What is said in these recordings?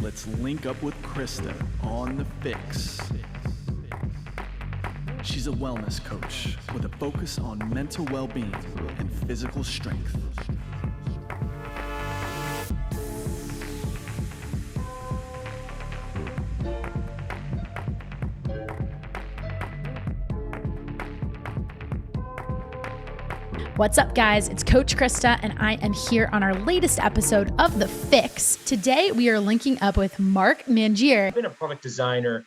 let's link up with Krista on the FYX. She's a wellness coach with a focus on mental well-being and physical strength. What's up, guys? It's Coach Krista, and I am here on our latest episode of The FYX. Today, we are linking up with Mark Mangieri. I've been a product designer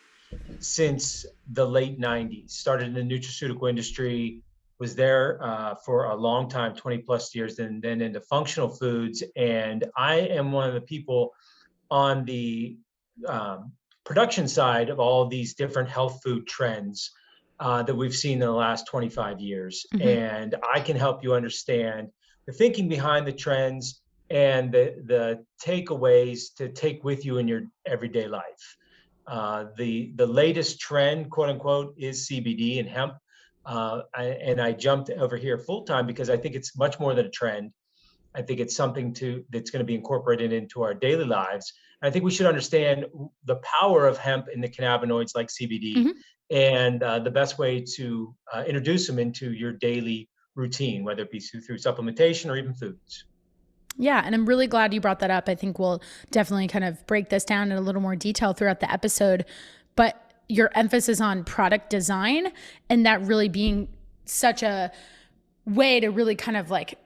since the late 90s. Started in the nutraceutical industry, was there for a long time, 20 plus years, and then into functional foods. And I am one of the people on the production side of all of these different health food trends that we've seen in the last 25 years. Mm-hmm. And I can help you understand the thinking behind the trends and the takeaways to take with you in your everyday life. The latest trend, quote unquote, is CBD and hemp. And I jumped over here full time because I think it's much more than a trend. I think it's something that's going to be incorporated into our daily lives. And I think we should understand the power of hemp and the cannabinoids like CBD. Mm-hmm. And the best way to introduce them into your daily routine, whether it be through supplementation or even foods. Yeah, and I'm really glad you brought that up. I think we'll definitely kind of break this down in a little more detail throughout the episode. But your emphasis on product design and that really being such a way to really kind of like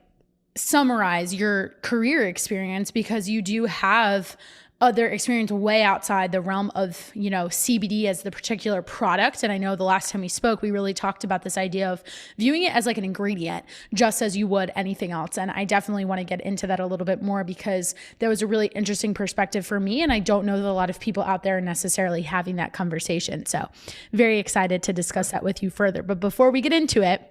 summarize your career experience, because you do have other experience way outside the realm of, you know, CBD as the particular product. And I know the last time we spoke, we really talked about this idea of viewing it as like an ingredient, just as you would anything else. And I definitely want to get into that a little bit more, because that was a really interesting perspective for me. And I don't know that a lot of people out there are necessarily having that conversation. So very excited to discuss that with you further. But before we get into it,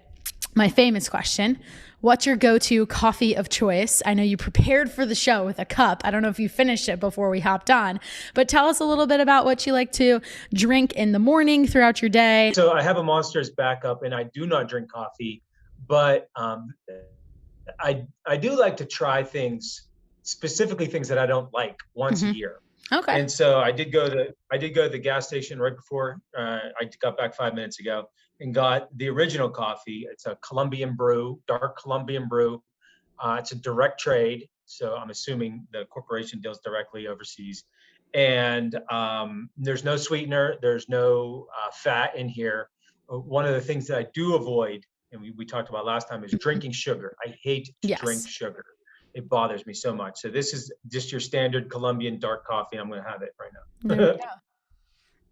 my famous question: what's your go-to coffee of choice? I know you prepared for the show with a cup. I don't know if you finished it before we hopped on, but tell us a little bit about what you like to drink in the morning throughout your day. So I have a Monster's backup, and I do not drink coffee, but I do like to try things, specifically things that I don't like, once a year. Okay. And so I did go to the gas station right before I got back 5 minutes ago and got the original coffee. It's a Colombian brew, dark Colombian brew. It's a direct trade, so I'm assuming the corporation deals directly overseas. And there's no sweetener, there's no fat in here. One of the things that I do avoid, and we talked about last time, is drinking sugar. I hate to drink sugar. It bothers me so much. So this is just your standard Colombian dark coffee. I'm going to have it right now. There we go.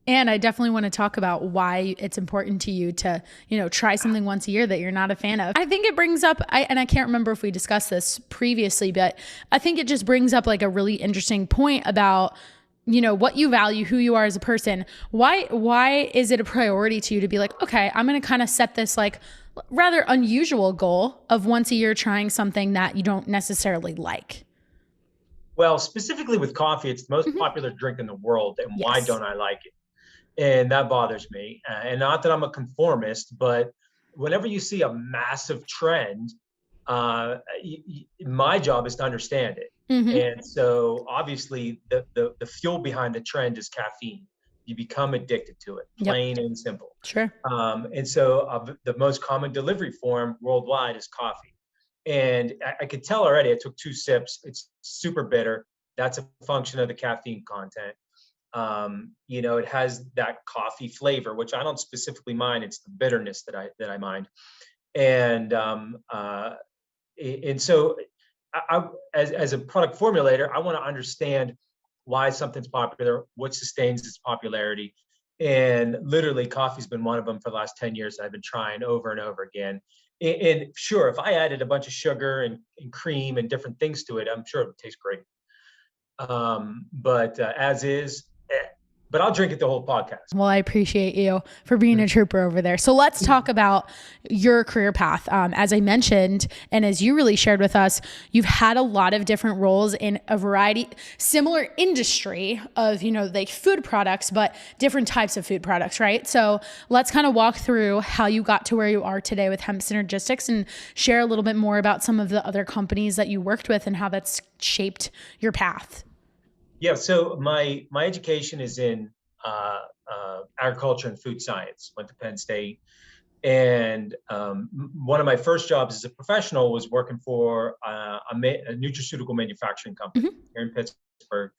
And I definitely want to talk about why it's important to you to, you know, try something once a year that you're not a fan of. I think it brings up, and I can't remember if we discussed this previously, but I think it just brings up like a really interesting point about, you know, what you value, who you are as a person. Why is it a priority to you to be like, okay, I'm going to kind of set this like rather unusual goal of once a year trying something that you don't necessarily like? Well, specifically with coffee, it's the most popular drink in the world. And why don't I like it? And that bothers me. And not that I'm a conformist, but whenever you see a massive trend, my job is to understand it. And so obviously the fuel behind the trend is caffeine. You become addicted to it, plain and simple. Sure. And so the most common delivery form worldwide is coffee. And I could tell already, I took 2 sips. It's super bitter. That's a function of the caffeine content. You know, it has that coffee flavor, which I don't specifically mind. It's the bitterness that I mind. And so I as a product formulator, I want to understand why something's popular, what sustains its popularity. And literally coffee's been one of them for the last 10 years that I've been trying over and over again. And sure, if I added a bunch of sugar and cream and different things to it, I'm sure it would taste great. But as is, but I'll drink it the whole podcast. Well, I appreciate you for being a trooper over there. So let's talk about your career path. As I mentioned, and as you really shared with us, you've had a lot of different roles in a variety, similar industry of, you know, like food products, but different types of food products, right? So let's kind of walk through how you got to where you are today with Hemp Synergistics and share a little bit more about some of the other companies that you worked with and how that's shaped your path. Yeah, so my education is in agriculture and food science. Went to Penn State, and one of my first jobs as a professional was working for a nutraceutical manufacturing company Hmm. here in Pittsburgh.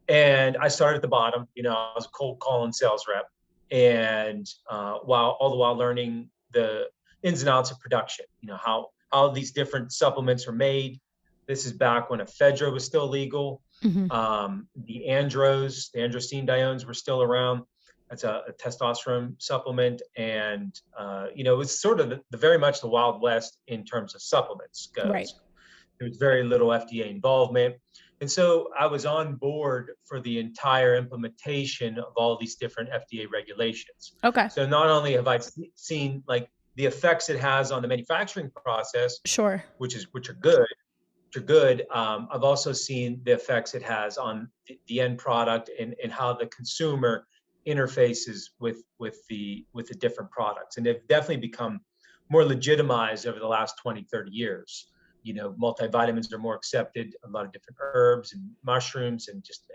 And I started at the bottom. I was a cold calling sales rep, and while all the while learning the ins and outs of production. How these different supplements are made. This is back when ephedra was still legal. Hmm. The androstenediones were still around. That's a testosterone supplement, and it was sort of very much the Wild West in terms of supplements Right. goes. There was very little FDA involvement. And so I was on board for the entire implementation of all these different FDA regulations. Okay. So not only have I seen like the effects it has on the manufacturing process, Sure. which are good. I've also seen the effects it has on the end product and how the consumer interfaces with the different products. And they've definitely become more legitimized over the last 20, 30 years. Multivitamins are more accepted, a lot of different herbs and mushrooms and just,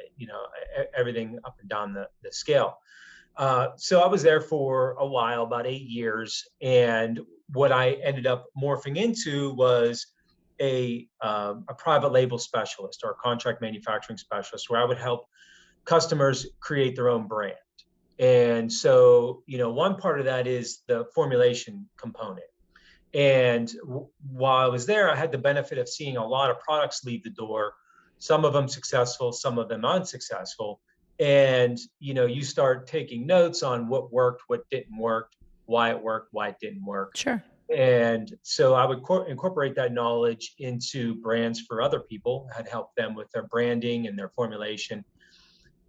everything up and down the scale. So I was there for a while, about 8 years. And what I ended up morphing into was a private label specialist or a contract manufacturing specialist, where I would help customers create their own brand. And so, one part of that is the formulation component. And while I was there, I had the benefit of seeing a lot of products leave the door, some of them successful, some of them unsuccessful. And, you start taking notes on what worked, what didn't work, why it worked, why it didn't work. Sure. And so I would incorporate that knowledge into brands for other people, had helped them with their branding and their formulation.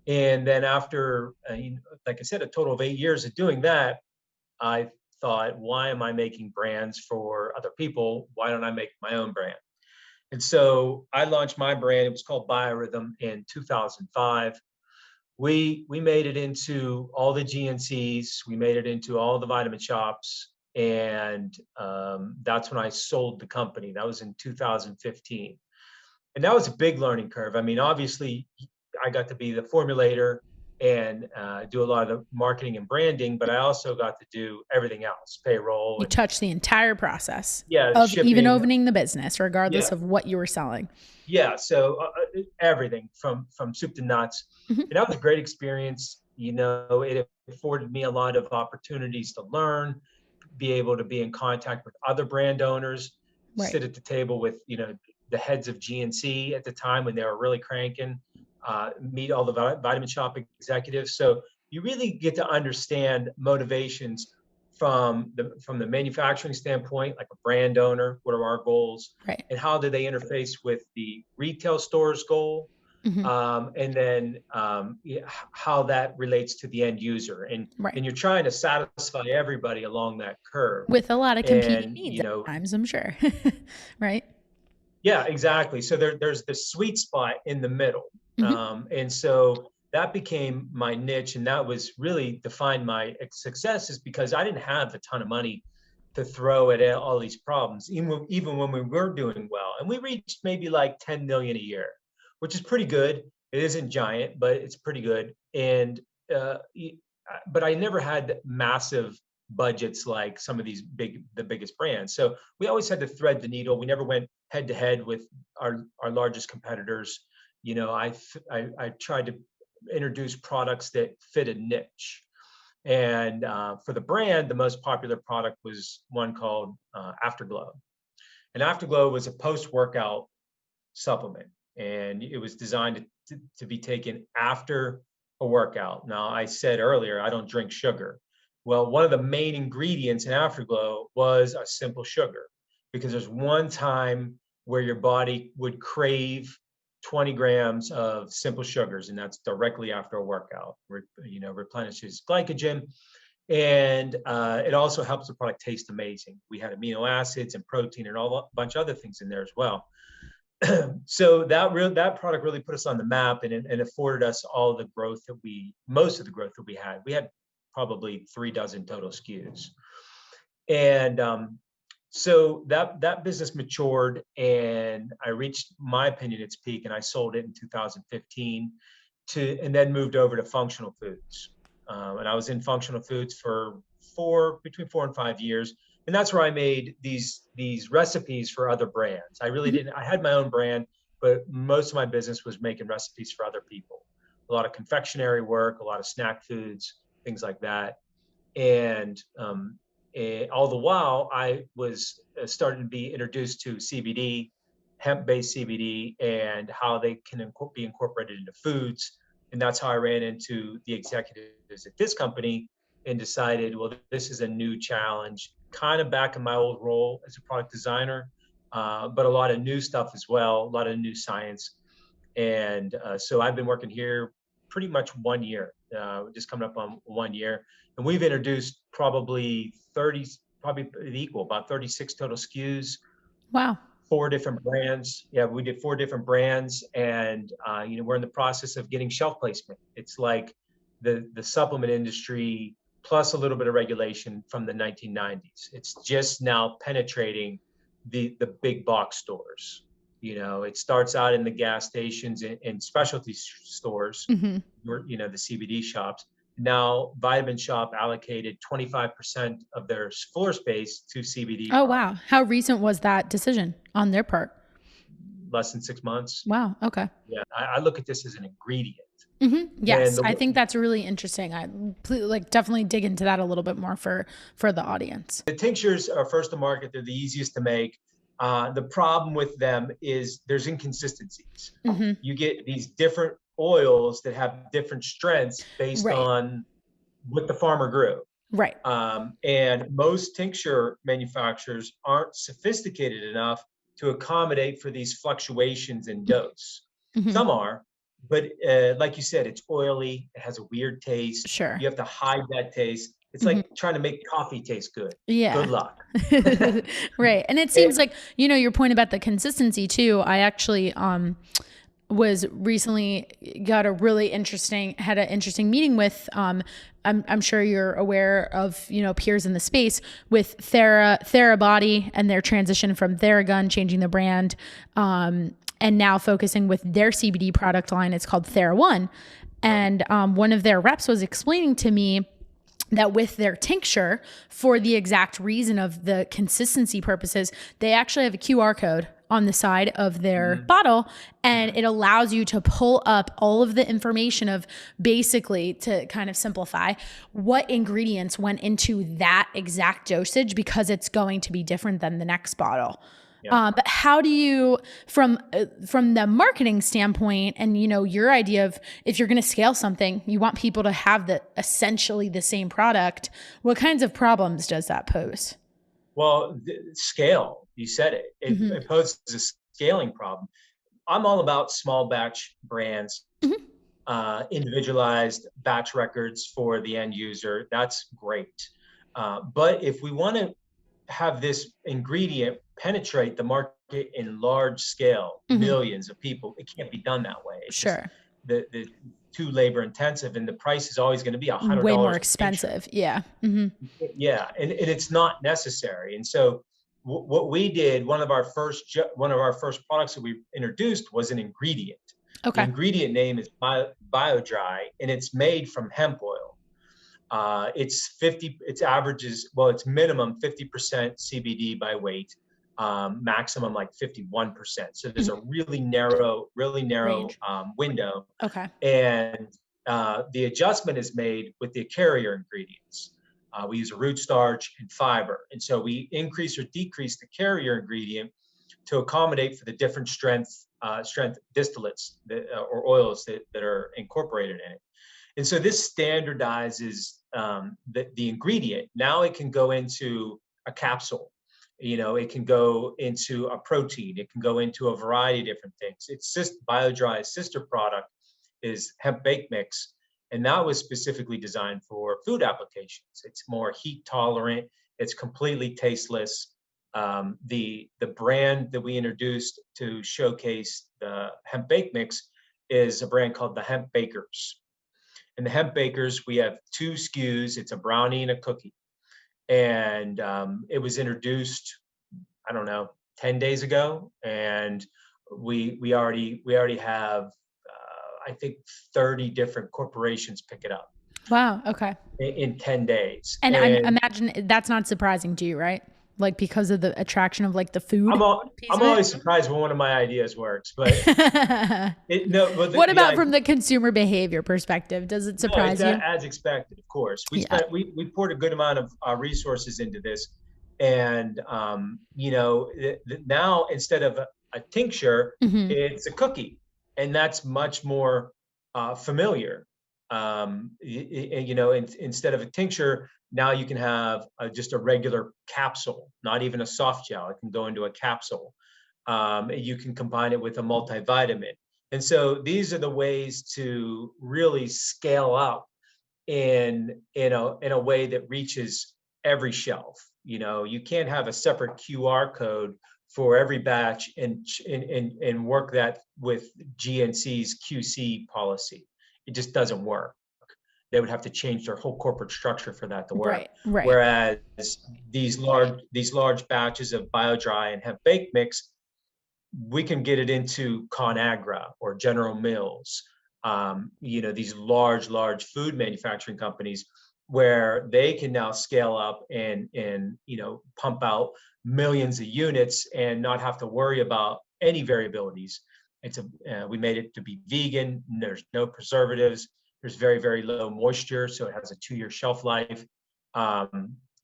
And then after, like I said, a total of 8 years of doing that, I thought, why am I making brands for other people? Why don't I make my own brand? And so I launched my brand. It was called Biorhythm in 2005. We made it into all the GNCs. We made it into all the vitamin shops. And that's when I sold the company. That was in 2015. And that was a big learning curve. I mean, obviously, I got to be the formulator and do a lot of the marketing and branding, but I also got to do everything else, payroll. You touched the entire process Yeah, of shipping. even opening the business, regardless Yeah. of what you were selling. Yeah, so everything from soup to nuts. Mhm. And that was a great experience. It afforded me a lot of opportunities to learn, be able to be in contact with other brand owners, Right. sit at the table with, the heads of GNC at the time when they were really cranking, meet all the vitamin shop executives. So you really get to understand motivations from the manufacturing standpoint, like a brand owner, what are our goals, Right. and how do they interface with the retail store's goal, Mhm. and then how that relates to the end user, and Right. you're trying to satisfy everybody along that curve. With a lot of competing And needs at times, I'm sure. Right. yeah, exactly. So there's this sweet spot in the middle. Mhm. And so that became my niche. And that was really defined my success, is because I didn't have a ton of money to throw at all these problems, even when we were doing well. And we reached maybe like 10 million a year, which is pretty good. It isn't giant, but it's pretty good. And, but I never had massive budgets like some of these the biggest brands. So we always had to thread the needle. We never went head to head with our largest competitors. I tried to introduce products that fit a niche. And for the brand, the most popular product was one called Afterglow. And Afterglow was a post-workout supplement, and it was designed to be taken after a workout. Now, I said earlier, I don't drink sugar. Well, one of the main ingredients in Afterglow was a simple sugar, because there's one time where your body would crave 20 grams of simple sugars, and that's directly after a workout. Replenishes glycogen, and it also helps the product taste amazing. We had amino acids and protein and a bunch of other things in there as well. So that product really put us on the map, and afforded us all the growth most of the growth that we had. We had probably 3 dozen total SKUs. And So that business matured, and I reached, my opinion, its peak, and I sold it in 2015 and then moved over to functional foods. And I was in functional foods for between 4 and 5 years, and that's where I made these recipes for other brands. I really Mhm. didn't. I had my own brand, but most of my business was making recipes for other people. A lot of confectionery work, a lot of snack foods, things like that. And all the while, I was starting to be introduced to CBD, hemp-based CBD, and how they can be incorporated into foods. And that's how I ran into the executives at this company and decided, well, this is a new challenge, kind of back in my old role as a product designer, but a lot of new stuff as well, a lot of new science. And so I've been working here pretty much 1 year, just coming up on 1 year. And we've introduced probably 30, probably equal, about 36 total SKUs, Wow. 4 different brands. Yeah, we did 4 different brands, and we're in the process of getting shelf placement. It's like the supplement industry plus a little bit of regulation from the 1990s. It's just now penetrating the big box stores. It starts out in the gas stations and specialty stores, Hmm. the CBD shops. Now, Vitamin Shop allocated 25% of their floor space to CBD Oh, product. wow. How recent was that decision on their part? Less than 6 months. Wow. Okay. Yeah, I look at this as an ingredient. And Yes, I think that's really interesting. Like definitely dig into that a little bit more for the audience. the tinctures are first to market. They're the easiest to make. The problem with them is there's inconsistencies. Hmm. You get these different oils that have different strengths based Right. on what the farmer grew. Right. And most tincture manufacturers aren't sophisticated enough to accommodate for these fluctuations in dose. Hmm. Some are, but like you said, it's oily. It has a weird taste. Sure. You have to hide that taste. It's Hmm. like trying to make coffee taste good. Good Yeah. luck. Right. And it And seems like, your point about the consistency too. I actually was recently got a really interesting had an interesting meeting with I'm sure you're aware of peers in the space with Therabody and their transition from Theragun, changing the brand, and now focusing with their CBD product line. It's called TheraOne, and one of their reps was explaining to me that with their tincture, for the exact reason of the consistency purposes, they actually have a QR code on the side of their bottle, and it allows you to pull up all of the information of, basically, to kind of simplify, what ingredients went into that exact dosage, because it's going to be different than the next bottle. But how do you, from the marketing standpoint, and your idea of, if you're going to scale something, you want people to have essentially the same product. What kinds of problems does that pose? well, scale, you said it. Hmm. It poses a scaling problem. I'm all about small batch brands, Hmm. individualized batch records for the end user. That's great. But if we want to have this ingredient penetrate the market in large scale, Hmm. millions of people, it can't be done that way. It's just Sure. the too labor intensive, and the price is always going to be a hundred Way more dollars a tincture. expensive. Yeah. Hmm. Yeah, and it's not necessary. And so what we did, one of our first products that we introduced was an ingredient. The Okay. ingredient name is BioDry, and it's made from hemp oil. It's averages, well, it's minimum 50% CBD by weight, maximum like 51%. So there's a Mhm. really narrow Range. window. Okay. And the adjustment is made with the carrier ingredients. We use a root starch and fiber. And so we increase or decrease the carrier ingredient to accommodate for the different strength distillates or oils that are incorporated in it. And so this standardizes the ingredient. Now it can go into a capsule. It can go into a protein. It can go into a variety of different things. It's just BioDry's sister product is hemp bake mix, and that was specifically designed for food applications. It's more heat tolerant. It's completely tasteless. The brand that we introduced to showcase the hemp bake mix is a brand called the Hemp Bakers. And the Hemp Bakers, we have 2 SKUs. It's a brownie and a cookie. And it was introduced I don't know, 10 days ago. And we already have, I think 30 different corporations pick it up Wow. Okay. in 10 days. And I And imagine that's not surprising to you, right? Like because of the attraction of like the food piece I'm of always it. surprised when one of my ideas works, but no, but What about from the consumer behavior perspective? Does it no, surprise it's you? as expected, of course. Yeah. We poured a good amount of resources into this, and you know, now instead of a tincture, Hmm. it's a cookie, and that's much more familiar. You know, instead of a tincture, now you can have just a regular capsule, not even a soft gel. It can go into a capsule. You can combine it with a multivitamin. And so these are the ways to really scale up in a way that reaches every shelf. You know, you can't have a separate QR code for every batch and work that with GNC's QC policy. It just doesn't work. They would have to change their whole corporate structure for that to work. Right. Right. Whereas these large batches of BioDry and Hemp Bake Mix, we can get it into ConAgra or General Mills, you know, these large food manufacturing companies where they can now scale up and you know, pump out millions of units and not have to worry about any variabilities. We made it to be vegan. There's no preservatives. There's very low moisture, so it has a 2-year shelf life.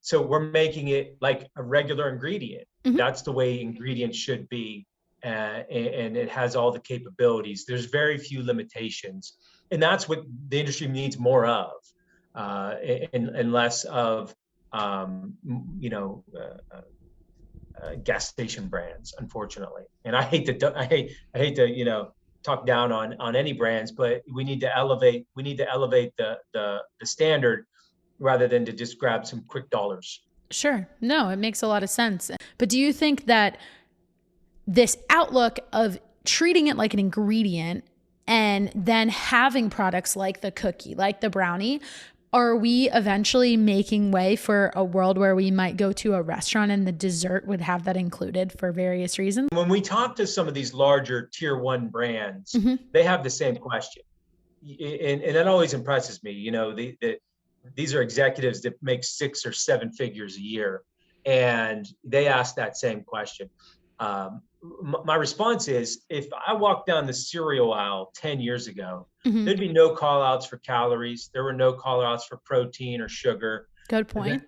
So we're making it like a regular ingredient. Mhm. That's the way ingredients should be, and it has all the capabilities. There's very few limitations, and that's what the industry needs more of, and less of, you know, gas station brands, unfortunately. And I hate to, you know, talk down on any brands, but we need to elevate the standard rather than to just grab some quick dollars. Sure. No, it makes a lot of sense. But do you think that this outlook of treating it like an ingredient and then having products like the cookie, like the brownie, are we eventually making way for a world where we might go to a restaurant and the dessert would have that included for various reasons? When we talk to some of these larger tier one brands, Mhm. they have the same question. And that always impresses me. You know, these are executives that make 6 or 7 figures a year, and they ask that same question. My response is, if I walked down the cereal aisle 10 years ago, Mhm. there'd be no call outs for calories. There were no call outs for protein or sugar. Good The, point.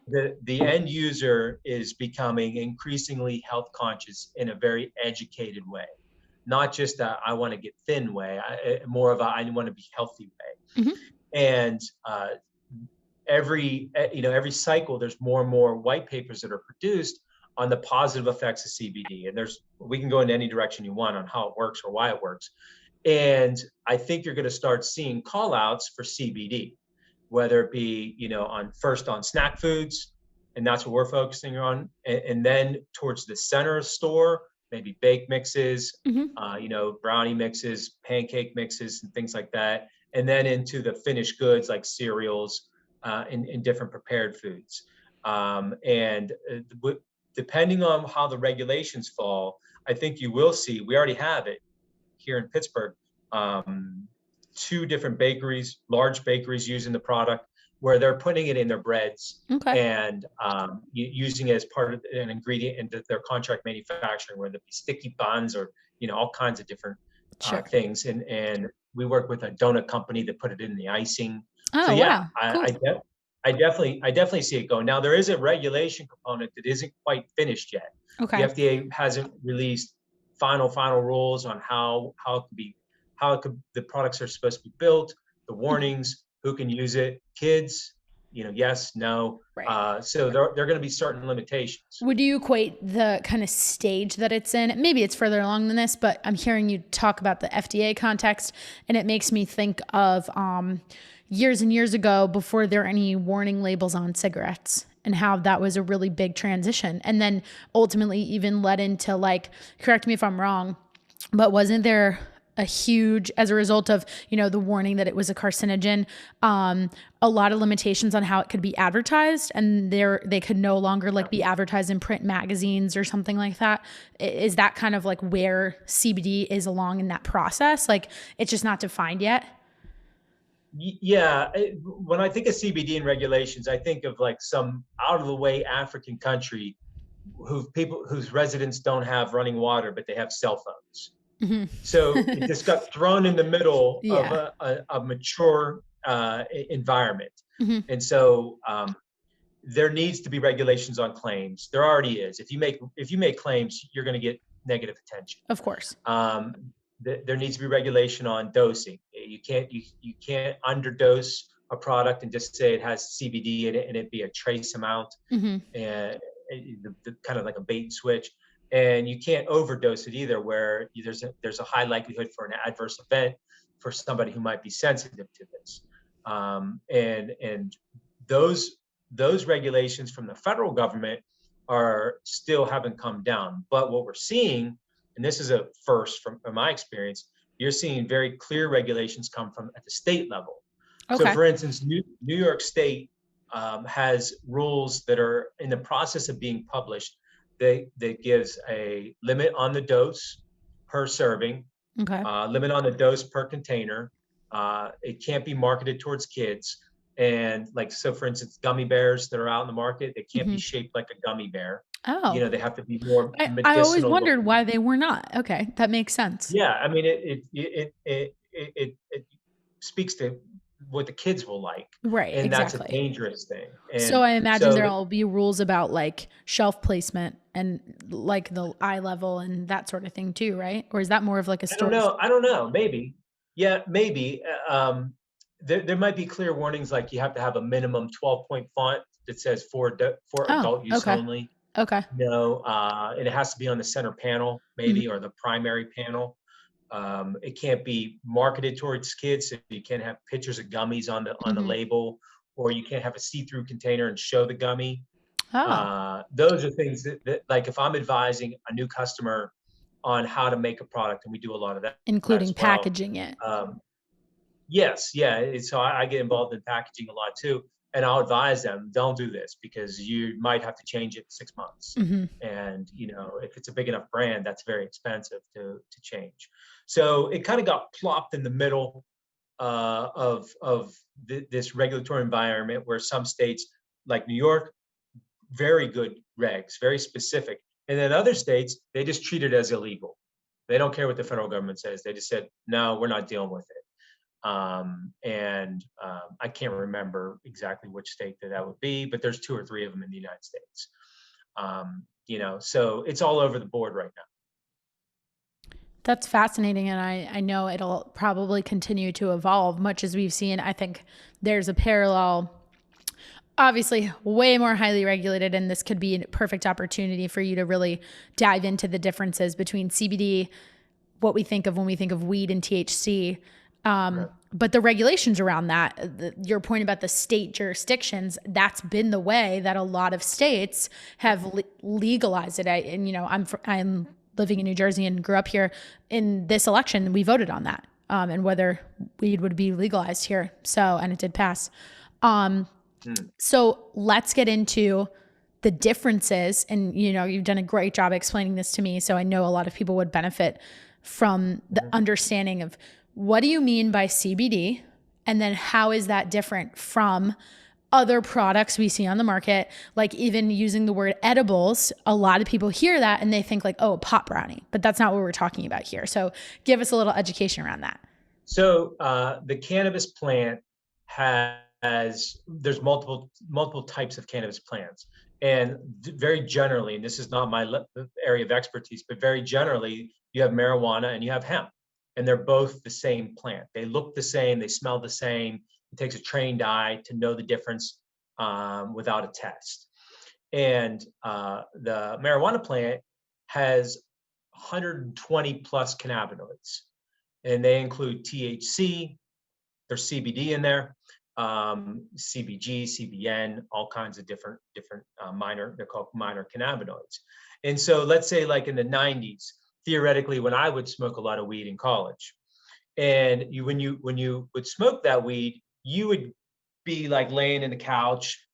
the end user is becoming increasingly health conscious in a very educated way, not just a I want to get thin way, more of a I want to be healthy way. Mhm. And every cycle, there's more and more white papers that are produced on the positive effects of CBD. And we can go in any direction you want on how it works or why it works. And I think you're going to start seeing call outs for CBD, whether it be, you know, on snack foods, and that's what we're focusing on. And then towards the center store, maybe bake mixes, Mhm. you know, brownie mixes, pancake mixes, and things like that. And then into the finished goods like cereals, in different prepared foods. And depending on how the regulations fall, I think you will see, we already have it here in Pittsburgh, 2 different bakeries, large bakeries using the product where they're putting it in their breads Okay. and using it as part of an ingredient into their contract manufacturing, whether it be sticky buns or, you know, all kinds of different Sure. things. And we work with a donut company that put it in the icing. So Oh, yeah, wow. Cool. I definitely see it going. Now there is a regulation component that isn't quite finished yet. The Okay. FDA hasn't released final rules on how the products are supposed to be built, the warnings, who can use it, kids, you know, yes, no. Right. So there are going to be certain limitations. Would you equate the kind of stage that it's in? Maybe it's further along than this, but I'm hearing you talk about the FDA context, and it makes me think of years and years ago before there were any warning labels on cigarettes and how that was a really big transition. And then ultimately even led into, like, correct me if I'm wrong, but wasn't there a huge, as a result of, the warning that it was a carcinogen, a lot of limitations on how it could be advertised, and they could no longer like be advertised in print magazines or something like that. Is that kind of like where CBD is along in that process? Like it's just not defined yet? Yeah, when I think of CBD and regulations, I think of like some out of the way African country whose residents don't have running water, but they have cell phones. So it just got thrown in the middle of Yeah. a mature environment. hmm And so there needs to be regulations on claims. There already is. If you make claims, you're going to get negative attention. Of course. There needs to be regulation on dosing. You can't underdose a product and just say it has CBD in it and it be a trace amount, hmm and kind of like a bait and switch. And you can't overdose it either, where there's a high likelihood for an adverse event for somebody who might be sensitive to this. And those regulations from the federal government are still haven't come down. But what we're seeing, and this is a first from my experience, you're seeing very clear regulations come from at the state level. So, Okay. for instance, New York State has rules that are in the process of being published that gives a limit on the dose per serving, Okay. limit on the dose per container. It can't be marketed towards kids. And like, so for instance, gummy bears that are out in the market, they can't be hmm shaped like a gummy bear. Oh, They have to be more I always medicinal wondered looking. why they were not. Okay. That makes sense. Yeah, I mean, it speaks to what the kids will like, Right. and that's a Exactly. dangerous thing. So And I imagine so there'll be rules about like shelf placement and like the eye level and that sort of thing too, right? Or is that more of like a I don't store? know. I don't know. Maybe. Yeah, maybe. There might be clear warnings like you have to have a minimum 12-point font that says for Oh, adult use okay. only. Okay. And it has to be on the center panel, hmm maybe, or the primary panel. It can't be marketed towards kids. So you can't have pictures of gummies on the hmm label, or you can't have a see-through container and show the gummy. Oh, Those are things that, like, if I'm advising a new customer on how to make a product, and we do a lot of that including as well. packaging it. Um, yes, yeah. So I get involved in packaging a lot too, and I'll advise them, don't do this because you might have to change it in 6 months. hmm And if it's a big enough brand, that's very expensive to change. So it kind of got plopped in the middle of this regulatory environment where some states, like New York, very good regs, very specific. And then other states, they just treat it as illegal. They don't care what the federal government says. They just said, no, we're not dealing with it. I can't remember exactly which state that would be, but there's 2 or 3 of them in the United States. So it's all over the board right now. That's fascinating. And I know it'll probably continue to evolve much as we've seen. I think there's a parallel, obviously way more highly regulated, and this could be a perfect opportunity for you to really dive into the differences between CBD, what we think of when we think of weed, and THC. Right. But the regulations around that, your point about the state jurisdictions, that's been the way that a lot of states have legalized it. I'm living in New Jersey and grew up here. In this election, we voted on that, and whether weed would be legalized here. And it did pass. So let's get into the differences. And, you've done a great job explaining this to me. So I know a lot of people would benefit from the understanding of what do you mean by CBD? And then how is that different from other products we see on the market? Like even using the word edibles, a lot of people hear that and they think like, oh, pot brownie, but that's not what we're talking about here. So give us a little education around that. So the cannabis plant there's multiple types of cannabis plants. And very generally, and this is not my area of expertise, but very generally, you have marijuana and you have hemp, and they're both the same plant. They look the same, they smell the same. It takes a trained eye to know the difference without a test. And the marijuana plant has 120 plus cannabinoids, and they include THC, there's CBD in there, CBG, CBN, all kinds of different minor, they're called minor cannabinoids. And so let's say like in the 90s, theoretically, when I would smoke a lot of weed in college, And when you would smoke that weed, you would be like laying in the couch,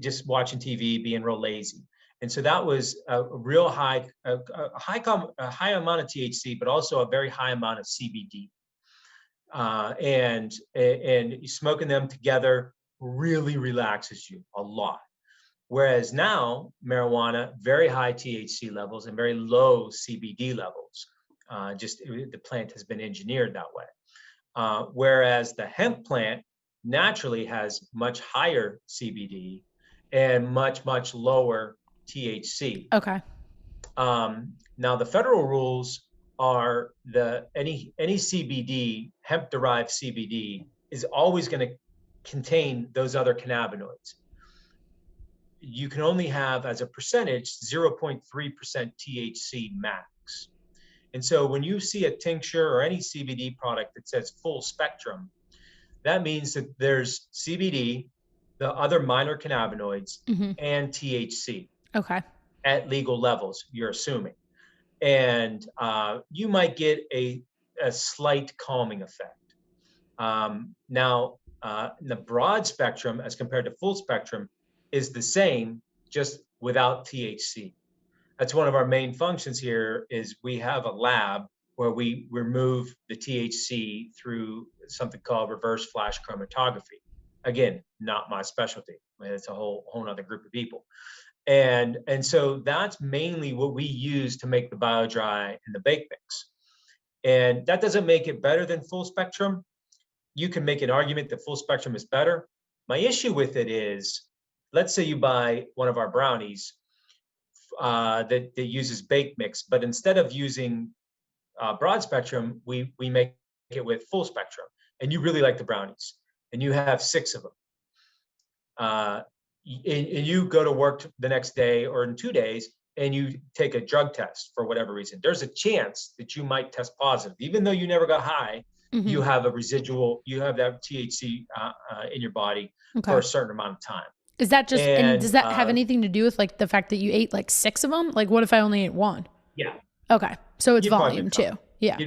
just watching TV, being real lazy. And so that was a real a high amount of THC, but also a very high amount of CBD. And smoking them together really relaxes you a lot. Whereas now, marijuana, very high THC levels and very low CBD levels. The plant has been engineered that way. Whereas the hemp plant naturally has much higher CBD and much lower THC. Okay. Now the federal rules are any CBD, hemp derived CBD, is always going to contain those other cannabinoids. You can only have as a percentage 0.3% THC max. And so when you see a tincture or any CBD product that says full spectrum, that means that there's CBD, the other minor cannabinoids, and THC. Okay. At legal levels, you're assuming. And you might get a slight calming effect. Now, the broad spectrum as compared to full spectrum is the same, just without THC. That's one of our main functions here. Is we have a lab where we remove the THC through something called reverse flash chromatography. Again, not my specialty. It's a whole other group of people. And so that's mainly what we use to make the BioDry and the bake mix. And that doesn't make it better than full spectrum. You can make an argument that full spectrum is better. My issue with it is, let's say you buy one of our brownies that uses bake mix, but instead of using broad spectrum, we make it with full spectrum, and you really like the brownies, and you have 6 of them. And you go to work the next day or in 2 days, and you take a drug test for whatever reason. There's a chance that you might test positive, even though you never got high. You have a residual, you have that THC in your body for a certain amount of time. Is that just, and does that have anything to do with like the fact that you ate like 6 of them? Like what if I only ate 1? Yeah. Okay. So it's volume too. Yeah.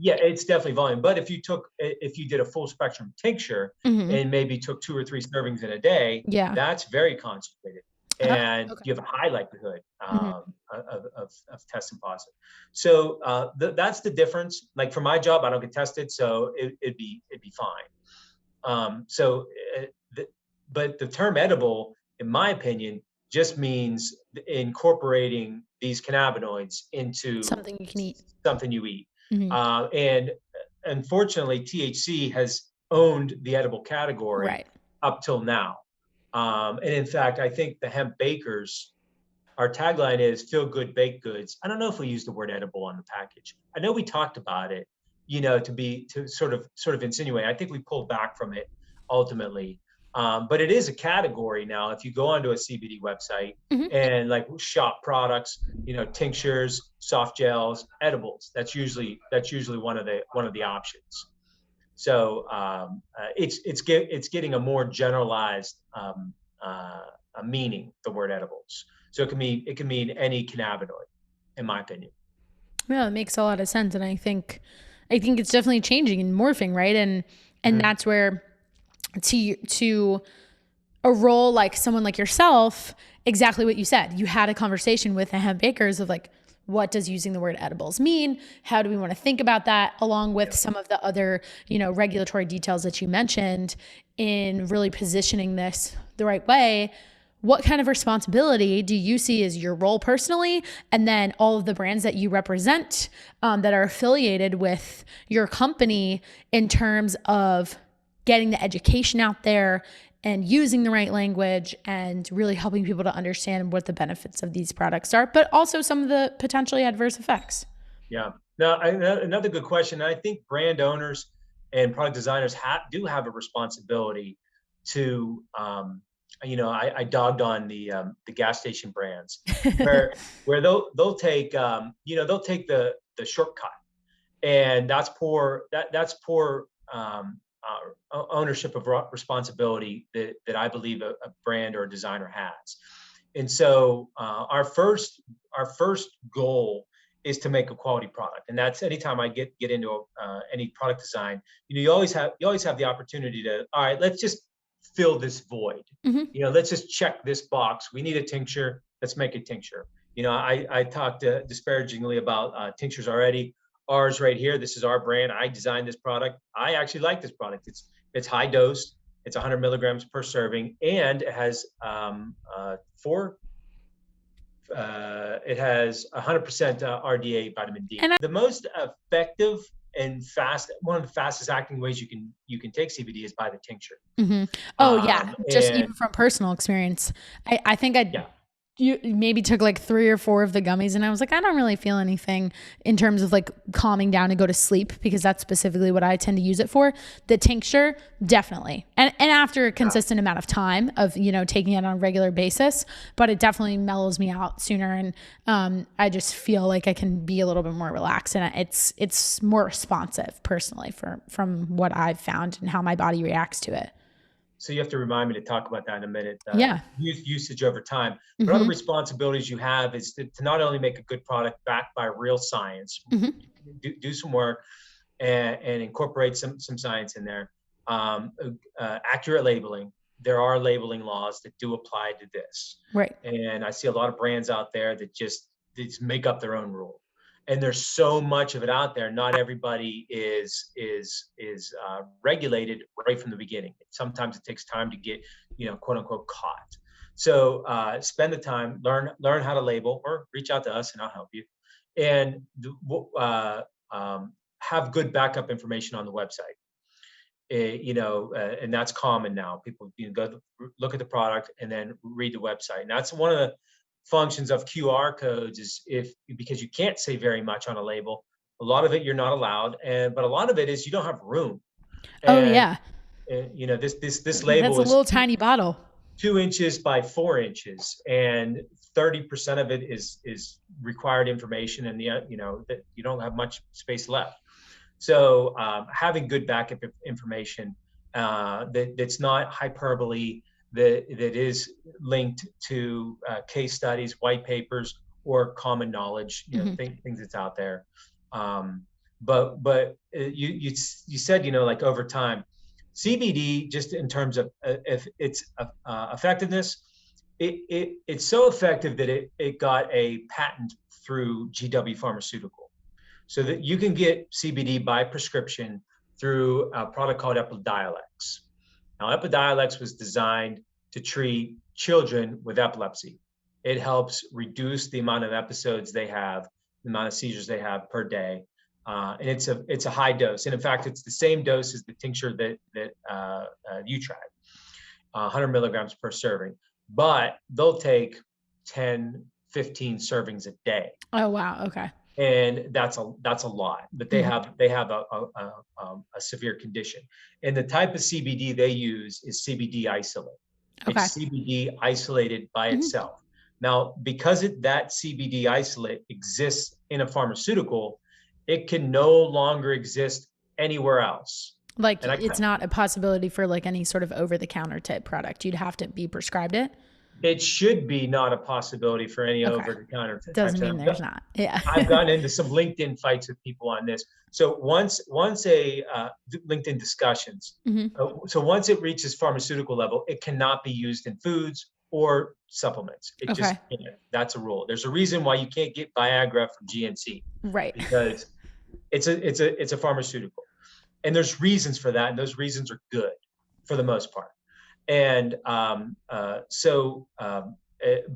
Yeah, it's definitely volume. But if you did a full spectrum tincture and maybe took 2 or 3 servings in a day, that's very concentrated. And you have a high likelihood of testing positive. So that's the difference. Like for my job, I don't get tested, so it'd be fine. But the term edible, in my opinion, just means incorporating these cannabinoids into something you can eat. Something you eat. And unfortunately, THC has owned the edible category up till now. And in fact, I think the hemp bakers, our tagline is "Feel Good Baked Goods." I don't know if we use the word edible on the package. I know we talked about it, to sort of insinuate. I think we pulled back from it ultimately. But it is a category now. If you go onto a CBD website and like shop products, tinctures, soft gels, edibles, that's usually one of the options. So it's getting a more generalized a meaning, the word edibles. So it can mean any cannabinoid, in my opinion. Yeah, it makes a lot of sense, and I think it's definitely changing and morphing, right? And that's where to a role like someone like yourself, exactly what you said. You had a conversation with the hemp bakers of like, what does using the word edibles mean? How do we want to think about that, along with some of the other, regulatory details that you mentioned in really positioning this the right way? What kind of responsibility do you see as your role personally, and then all of the brands that you represent that are affiliated with your company in terms of getting the education out there and using the right language and really helping people to understand what the benefits of these products are, but also some of the potentially adverse effects? Yeah. Now, another good question. I think brand owners and product designers do have a responsibility to, I dogged on the gas station brands where they'll take the shortcut, and that's poor ownership of responsibility that I believe a brand or a designer has. And so our first goal is to make a quality product. And that's anytime I get into any product design, you always have the opportunity to, all right, let's just fill this void. Let's just check this box. We need a tincture. Let's make a tincture. I talked disparagingly about tinctures already. Ours right here, this is our brand. I designed this product. I actually like this product. It's high dose. It's 100 milligrams per serving, and it has it has 100% RDA vitamin D. And the most effective and one of the fastest acting ways you can take CBD is by the tincture. Oh yeah, just even from personal experience, I think you maybe took like 3 or 4 of the gummies and I was like, I don't really feel anything in terms of like calming down and go to sleep, because that's specifically what I tend to use it for. The tincture, definitely. And after a consistent amount of time of, taking it on a regular basis, but it definitely mellows me out sooner. And I just feel like I can be a little bit more relaxed, and it's more responsive personally from what I've found and how my body reacts to it. So you have to remind me to talk about that in a minute. Usage over time. But other responsibilities you have is to not only make a good product backed by real science, do some work and incorporate some science in there. Accurate labeling. There are labeling laws that do apply to this. Right. And I see a lot of brands out there that just make up their own rule. And there's so much of it out there. Not everybody is regulated right from the beginning. Sometimes it takes time to get, quote unquote, caught. So spend the time, learn how to label, or reach out to us and I'll help you. And have good backup information on the website. And that's common now. People go look at the product and then read the website. And that's one of the functions of QR codes, is because you can't say very much on a label. A lot of it you're not allowed, but a lot of it is you don't have room. And, this label that's a little tiny bottle, 2 inches by 4 inches, and 30% of it is required information, and that you don't have much space left. So having good backup information that's not hyperbole, that is linked to case studies, white papers, or common knowledge, things that's out there. But you said, like over time, CBD, just in terms of if its effectiveness, it's so effective that it got a patent through GW Pharmaceutical, so that you can get CBD by prescription through a product called Epidiolex. Now, Epidiolex was designed to treat children with epilepsy. It helps reduce the amount of episodes they have, the amount of seizures they have per day, and it's a high dose. And in fact, it's the same dose as the tincture that you tried, 100 milligrams per serving. But they'll take 10, 15 servings a day. Oh wow, okay. And that's a lot, but they have a severe condition. And the type of CBD they use is CBD isolate. Okay. It's CBD isolated by itself. Now, because that CBD isolate exists in a pharmaceutical, it can no longer exist anywhere else. Like it's not a possibility for like any sort of over-the-counter type product. You'd have to be prescribed it. It should be not a possibility for any over-the-counter. Doesn't mean there's not. Yeah. I've gotten into some LinkedIn fights with people on this. So once a LinkedIn discussions. So once it reaches pharmaceutical level, it cannot be used in foods or supplements. It just that's a rule. There's a reason why you can't get Viagra from GNC. Right. Because it's a pharmaceutical, and there's reasons for that, and those reasons are good for the most part. And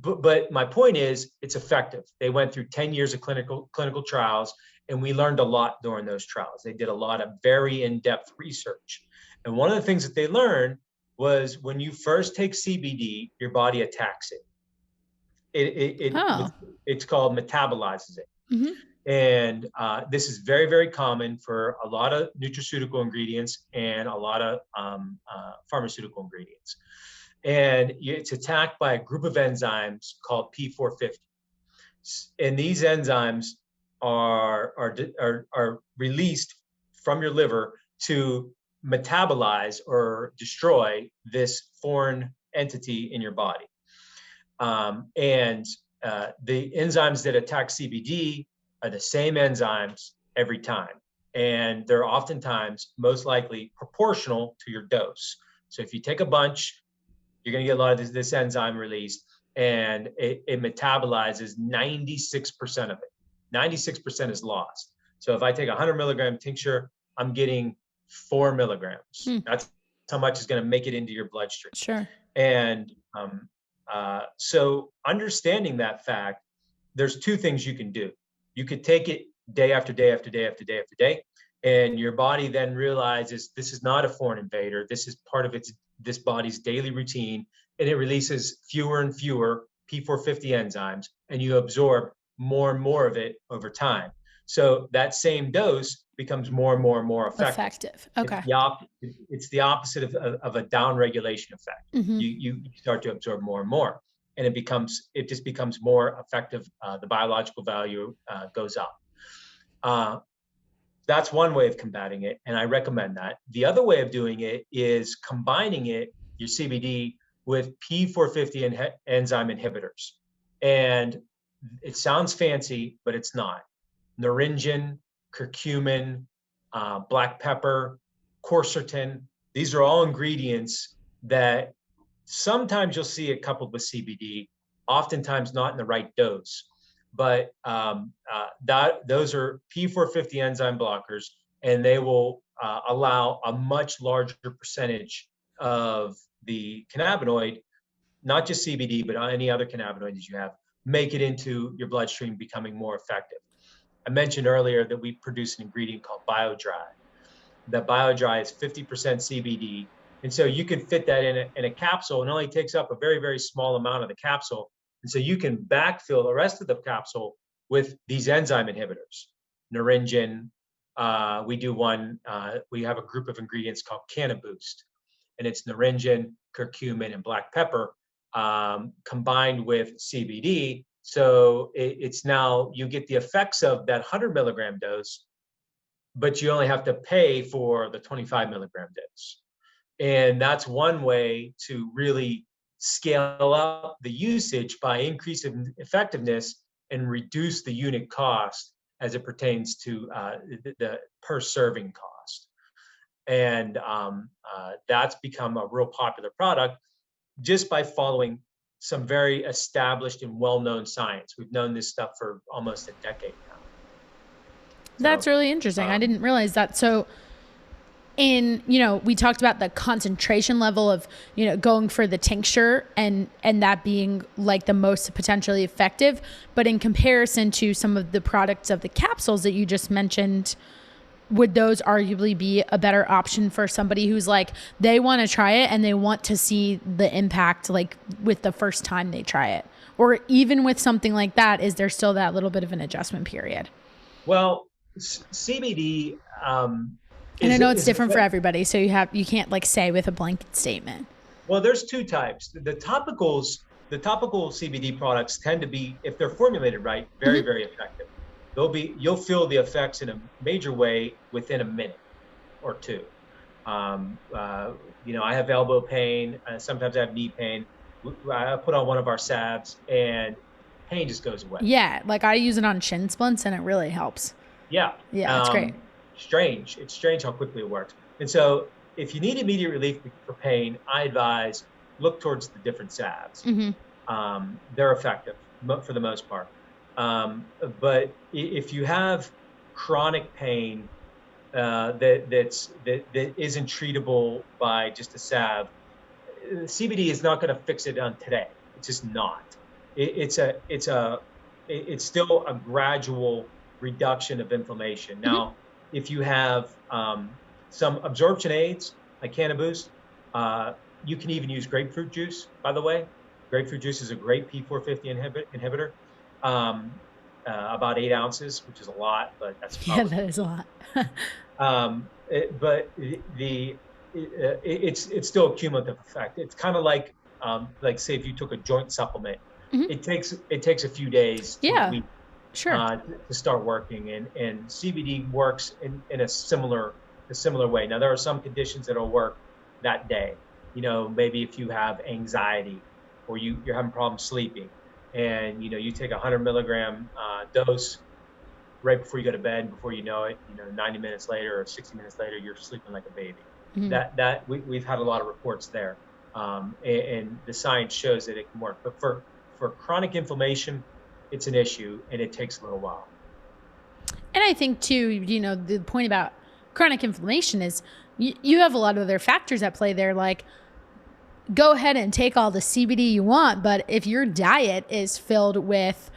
but my point is, it's effective. They went through 10 years of clinical trials, and we learned a lot during those trials. They did a lot of very in-depth research. And one of the things that they learned was when you first take CBD, your body attacks it. It's called metabolizes it. And this is very, very common for a lot of nutraceutical ingredients and a lot of pharmaceutical ingredients. And it's attacked by a group of enzymes called P450. And these enzymes are released from your liver to metabolize or destroy this foreign entity in your body. And the enzymes that attack CBD are the same enzymes every time. And they're oftentimes most likely proportional to your dose. So if you take a bunch, you're going to get a lot of this enzyme released, and it metabolizes 96% of it. 96% is lost. So if I take a 100 milligram tincture, I'm getting 4 milligrams. That's how much is going to make it into your bloodstream. Sure. And so understanding that fact, there's two things you can do. You could take it day after day after day after day after day, and your body then realizes this is not a foreign invader. This is part of this body's daily routine, and it releases fewer and fewer P450 enzymes, and you absorb more and more of it over time. So that same dose becomes more and more and more effective. Okay. It's the opposite of a down regulation effect. You start to absorb more and more, and it just becomes more effective. The biological value goes up. That's one way of combating it, and I recommend that. The other way of doing it is combining your CBD with P450 enzyme inhibitors. And it sounds fancy, but it's not. Naringin, curcumin, black pepper, quercetin, these are all ingredients that sometimes you'll see it coupled with CBD, oftentimes not in the right dose. But those are P450 enzyme blockers, and they will allow a much larger percentage of the cannabinoid, not just CBD, but any other cannabinoids you have, make it into your bloodstream, becoming more effective. I mentioned earlier that we produce an ingredient called BioDry. That BioDry is 50% CBD. And so you can fit that in a capsule, and it only takes up a very, very small amount of the capsule. And so you can backfill the rest of the capsule with these enzyme inhibitors. Naringin, we have a group of ingredients called CannaBoost, and it's naringin, curcumin, and black pepper combined with CBD. So it's now, you get the effects of that 100 milligram dose, but you only have to pay for the 25 milligram dose. And that's one way to really scale up the usage by increasing effectiveness and reduce the unit cost as it pertains to the per serving cost. And that's become a real popular product just by following some very established and well-known science. We've known this stuff for almost a decade now. That's really interesting. I didn't realize that. So we talked about the concentration level of, going for the tincture and that being like the most potentially effective, but in comparison to some of the products of the capsules that you just mentioned, would those arguably be a better option for somebody who's like, they want to try it and they want to see the impact like with the first time they try it? Or even with something like that, is there still that little bit of an adjustment period? Well, CBD, and I know it's different for everybody, so you can't like say with a blanket statement. Well, there's two types. The topical CBD products tend to be, if they're formulated right, very, very effective. You'll feel the effects in a major way within a minute or two. I have elbow pain. Sometimes I have knee pain. I put on one of our salves and pain just goes away. Yeah, like I use it on shin splints and it really helps. Yeah, it's great. It's strange how quickly it works. And so if you need immediate relief for pain, I advise look towards the different salves. They're effective for the most part. But if you have chronic pain that isn't treatable by just a salve, CBD is not going to fix it on today. It's just not. It's still a gradual reduction of inflammation. Now, if you have some absorption aids like CannaBoost, you can even use grapefruit juice. By the way, grapefruit juice is a great P450 inhibitor. About 8 ounces, which is a lot, but that's probably, that is a lot. It's still a cumulative effect. It's kind of like say if you took a joint supplement, it takes a few days to a week, to start working, and CBD works in a similar way. Now there are some conditions that'll work that day. Maybe if you have anxiety or you're having problems sleeping, and you take a 100 milligram dose right before you go to bed, and before you know it, 90 minutes later or 60 minutes later, you're sleeping like a baby. Mhm. We've had a lot of reports there, and the science shows that it can work. But for chronic inflammation, it's an issue, and it takes a little while. And I think too, the point about chronic inflammation is you have a lot of other factors at play there. Like, go ahead and take all the CBD you want, but if your diet is filled with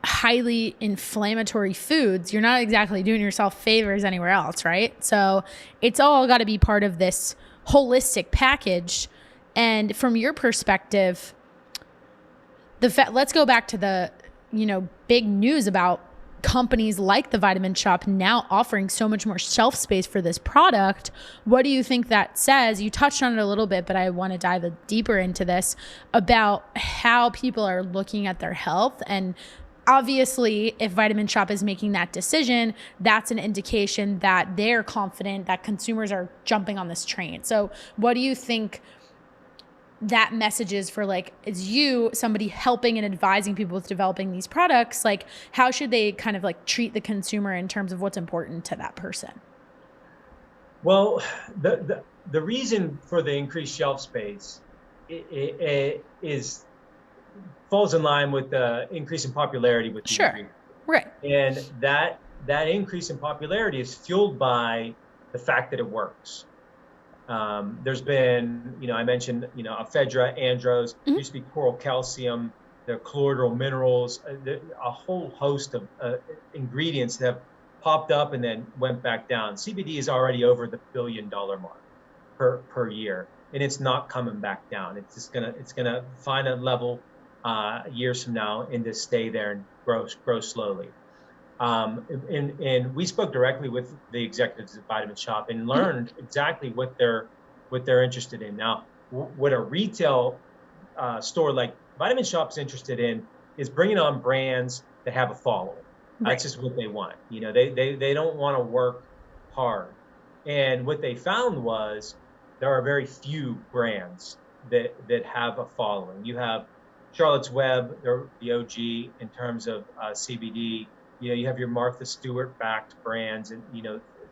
highly inflammatory foods, you're not exactly doing yourself favors anywhere else, right? So it's all got to be part of this holistic package. And from your perspective, let's go back to the big news about companies like the Vitamin Shoppe now offering so much more shelf space for this product. What do you think that says? You touched on it a little bit, but I want to dive deeper into this about how people are looking at their health. And obviously, if Vitamin Shoppe is making that decision, that's an indication that they're confident that consumers are jumping on this train. So what do you think that message is for, like, is you somebody helping and advising people with developing these products? Like, how should they kind of like treat the consumer in terms of what's important to that person? Well, the reason for the increased shelf space is falls in line with the increase in popularity with these Sure. ingredients. Right. And that increase in popularity is fueled by the fact that it works. There's been, I mentioned, ephedra, andros, used to be coral calcium, the colloidal minerals, a whole host of ingredients that have popped up and then went back down. CBD is already over the $1 billion mark per year, and it's not coming back down. It's gonna find a level years from now and just stay there and grow slowly. And we spoke directly with the executives at Vitamin Shoppe and learned exactly what they're interested in. Now, what a retail store like Vitamin Shoppe's interested in is bringing on brands that have a following. Right. That's just what they want. They don't want to work hard. And what they found was there are very few brands that have a following. You have Charlotte's Web, they're the OG in terms of CBD. You have your Martha Stewart backed brands and,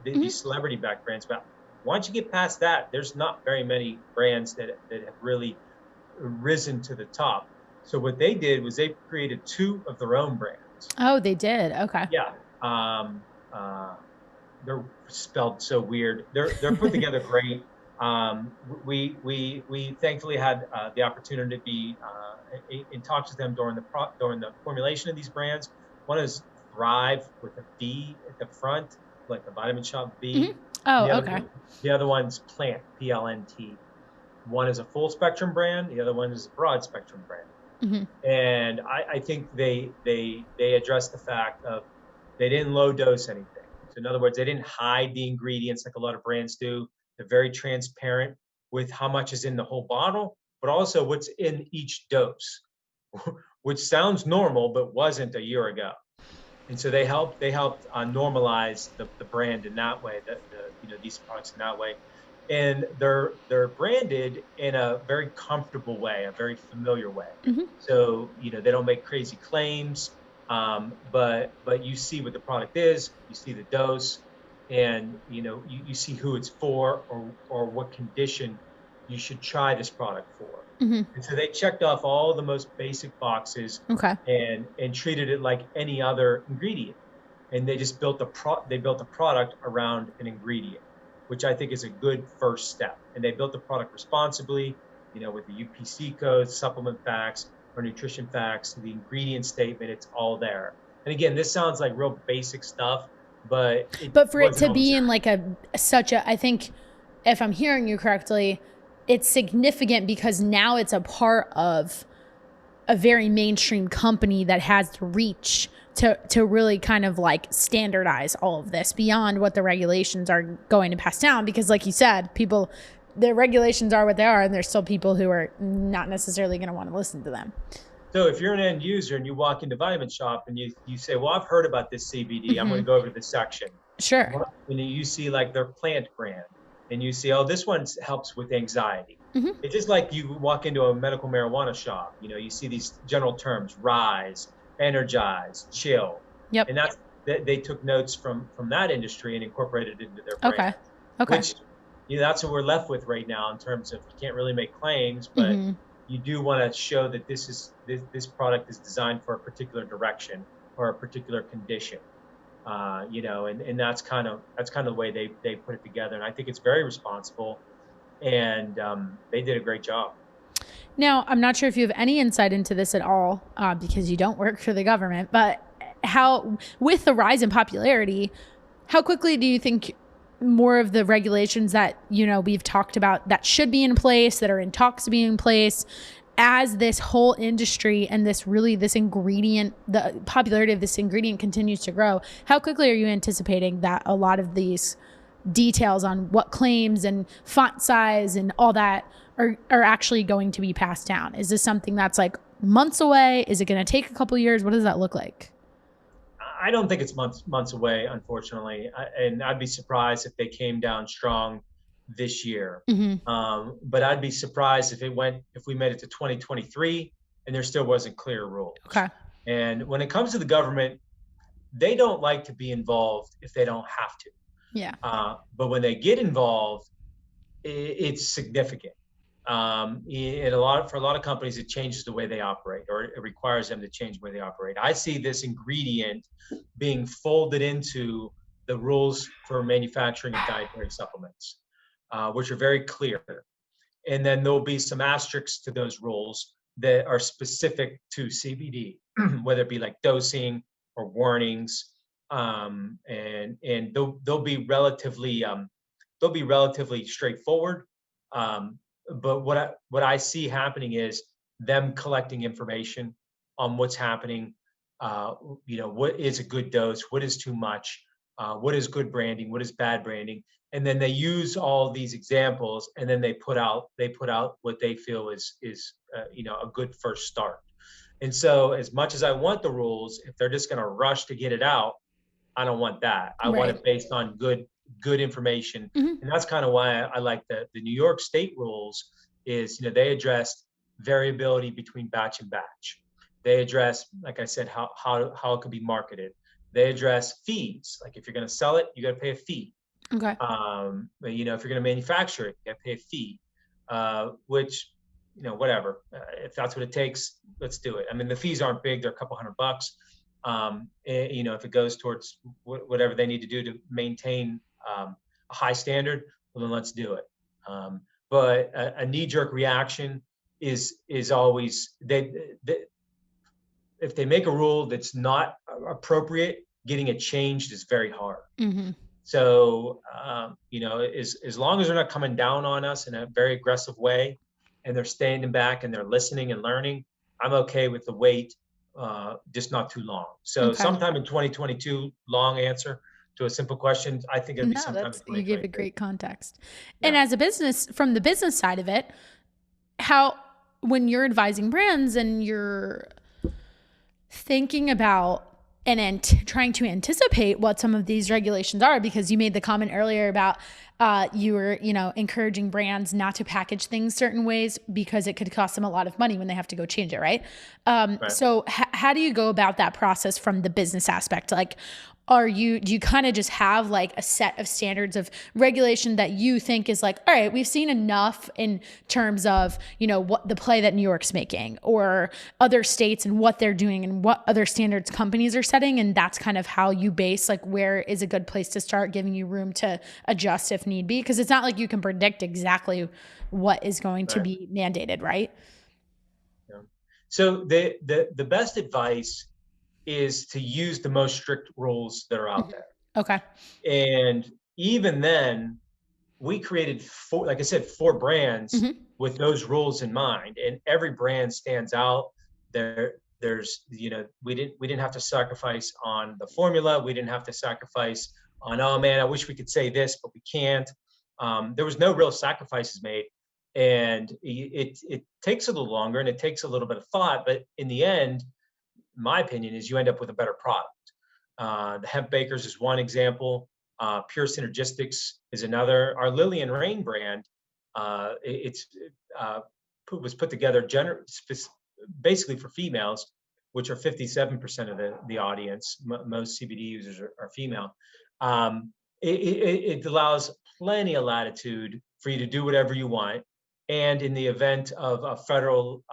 these celebrity backed brands. But once you get past that, there's not very many brands that have really risen to the top. So what they did was they created 2 of their own brands. Oh, they did. Okay. Yeah. They're spelled so weird. They're put together great. We thankfully had the opportunity to be in talks with them during the formulation of these brands. One is Thrive with a V at the front, like the Vitamin Shoppe V. Oh, okay. The other one's Plant, PLNT. One is a full spectrum brand. The other one is a broad spectrum brand. And I think they addressed the fact of they didn't low dose anything. So in other words, they didn't hide the ingredients like a lot of brands do. They're very transparent with how much is in the whole bottle, but also what's in each dose, which sounds normal, but wasn't a year ago. And so they helped normalize the brand in that way, these products in that way. And they're branded in a very comfortable way, a very familiar way. So, they don't make crazy claims, but you see what the product is, you see the dose, and you see who it's for or what condition you should try this product for. And so they checked off all the most basic boxes. Okay. And treated it like any other ingredient. And they just built a product around an ingredient, which I think is a good first step. And they built the product responsibly, with the UPC codes, supplement facts, or nutrition facts, the ingredient statement, it's all there. And again, this sounds like real basic stuff, but for it to be in like I think, if I'm hearing you correctly, it's significant because now it's a part of a very mainstream company that has the reach to really kind of like standardize all of this beyond what the regulations are going to pass down. Because like you said, the regulations are what they are, and there's still people who are not necessarily going to want to listen to them. So if you're an end user and you walk into Vitamin Shoppe and you say, well, I've heard about this CBD, I'm going to go over to this section. Sure. And you see like their plant brand and you see, oh, this one helps with anxiety. It's just like you walk into a medical marijuana shop, you see these general terms, rise, energize, chill. Yep. And they took notes from that industry and incorporated it into their Okay. brand, Okay. which that's what we're left with right now in terms of you can't really make claims, but Hmm. you do want to show that this product is designed for a particular direction or a particular condition. And that's kind of the way they put it together, and I think it's very responsible, and they did a great job. Now, I'm not sure if you have any insight into this at all, because you don't work for the government, but how, with the rise in popularity, how quickly do you think more of the regulations that, we've talked about that should be in place, that are in talks to be in place, as this whole industry and this ingredient, the popularity of this ingredient continues to grow, how quickly are you anticipating that a lot of these details on what claims and font size and all that are actually going to be passed down? Is this something that's like months away? Is it going to take a couple of years? What does that look like? I don't think it's months away, unfortunately, and I'd be surprised if they came down strong this year. Mm-hmm. But I'd be surprised if we made it to 2023 and there still wasn't clear rules. Okay. And when it comes to the government, they don't like to be involved if they don't have to. Yeah. But when they get involved, it's significant. For a lot of companies, it changes the way they operate, or it requires them to change the way they operate. I see this ingredient being folded into the rules for manufacturing of dietary supplements, which are very clear. And then there'll be some asterisks to those rules that are specific to CBD, whether it be like dosing or warnings, and they'll be relatively straightforward. But what I see happening is them collecting information on what's happening. What is a good dose? What is too much? What is good branding? What is bad branding? And then they use all these examples, and then they put out what they feel is a good first start. And so, as much as I want the rules, if they're just going to rush to get it out, I don't want that. I want Right. it based on good information. Mm-hmm. And that's kind of why I like the New York State rules is, they address variability between batch and batch. They address, like I said, how it could be marketed. They address fees. Like if you're going to sell it, you got to pay a fee. Okay. If you're going to manufacture it, you got to pay a fee, which, whatever. If that's what it takes, let's do it. I mean, the fees aren't big. They're a couple $100. If it goes towards whatever they need to do to maintain a high standard, well, then let's do it. But a knee-jerk reaction is always if they make a rule that's not appropriate, getting it changed is very hard. Mm-hmm. So as long as they're not coming down on us in a very aggressive way, and they're standing back and they're listening and learning, I'm okay with the wait. Just not too long. So Okay. sometime in 2022, long answer to a simple question. I think it'll be No, sometime in you gave a 2023. great context. Yeah. And as a business, from the business side of it, when you're advising brands and you're thinking about and trying to anticipate what some of these regulations are, because you made the comment earlier about you were, encouraging brands not to package things certain ways because it could cost them a lot of money when they have to go change it, right? Right. So how do you go about that process from the business aspect? Like, do you kind of just have like a set of standards of regulation that you think is like, all right, we've seen enough in terms of, what the play that New York's making or other states and what they're doing and what other standards companies are setting. And that's kind of how you base like where is a good place to start, giving you room to adjust if need be. Cause it's not like you can predict exactly what is going to be mandated, right? Yeah. So the best advice is to use the most strict rules that are out there. Okay. And even then, we created four brands with those rules in mind, and every brand stands out. There's we didn't have to sacrifice on the formula. We didn't have to sacrifice on, oh man, I wish we could say this, but we can't. There was no real sacrifices made, and it takes a little longer and it takes a little bit of thought, but in the end, my opinion is you end up with a better product. The Hemp Bakers is one example. Pure Synergistics is another. Our Lily and Rain brand, was put together basically for females which are 57% of the audience, most CBD users are female, um, it allows plenty of latitude for you to do whatever you want. And in the event of a federal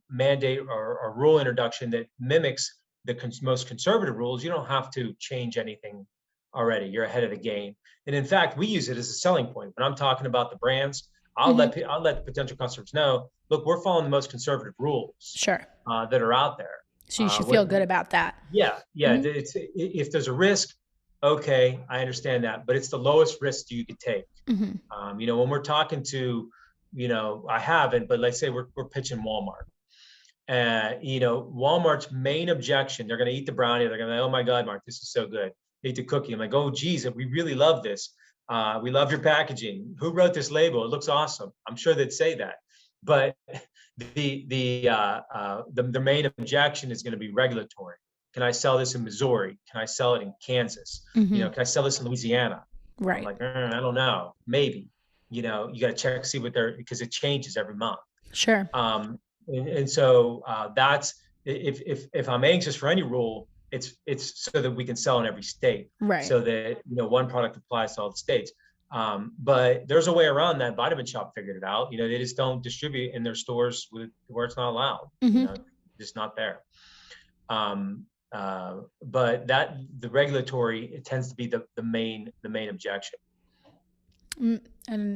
mandate or rule introduction that mimics the most conservative rules, you don't have to change anything already. You're ahead of the game. And in fact, we use it as a selling point. When I'm talking about the brands, I'll let the potential customers know, look, we're following the most conservative rules Sure. that are out there. So you should feel good about that. Yeah. If there's a risk, okay, I understand that, but it's the lowest risk you could take. When we're talking to, I haven't, but let's say we're pitching Walmart. Walmart's main objection, they're going to eat the brownie. They're going to, oh my God, Mark, this is so good. They eat the cookie. I'm like, oh, geez, we really love this. We love your packaging. Who wrote this label? It looks awesome. I'm sure they'd say that. But the main objection is going to be regulatory. Can I sell this in Missouri? Can I sell it in Kansas? Can I sell this in Louisiana? Right. I'm like, I don't know. Maybe. You got to check, see what because it changes every month. Sure. And so that's if I'm anxious for any rule, it's so that we can sell in every state, right? So that one product applies to all the states. But there's a way around that. Vitamin Shop figured it out. They just don't distribute in their stores where it's not allowed. Just not there. But the regulatory, it tends to be the main objection. And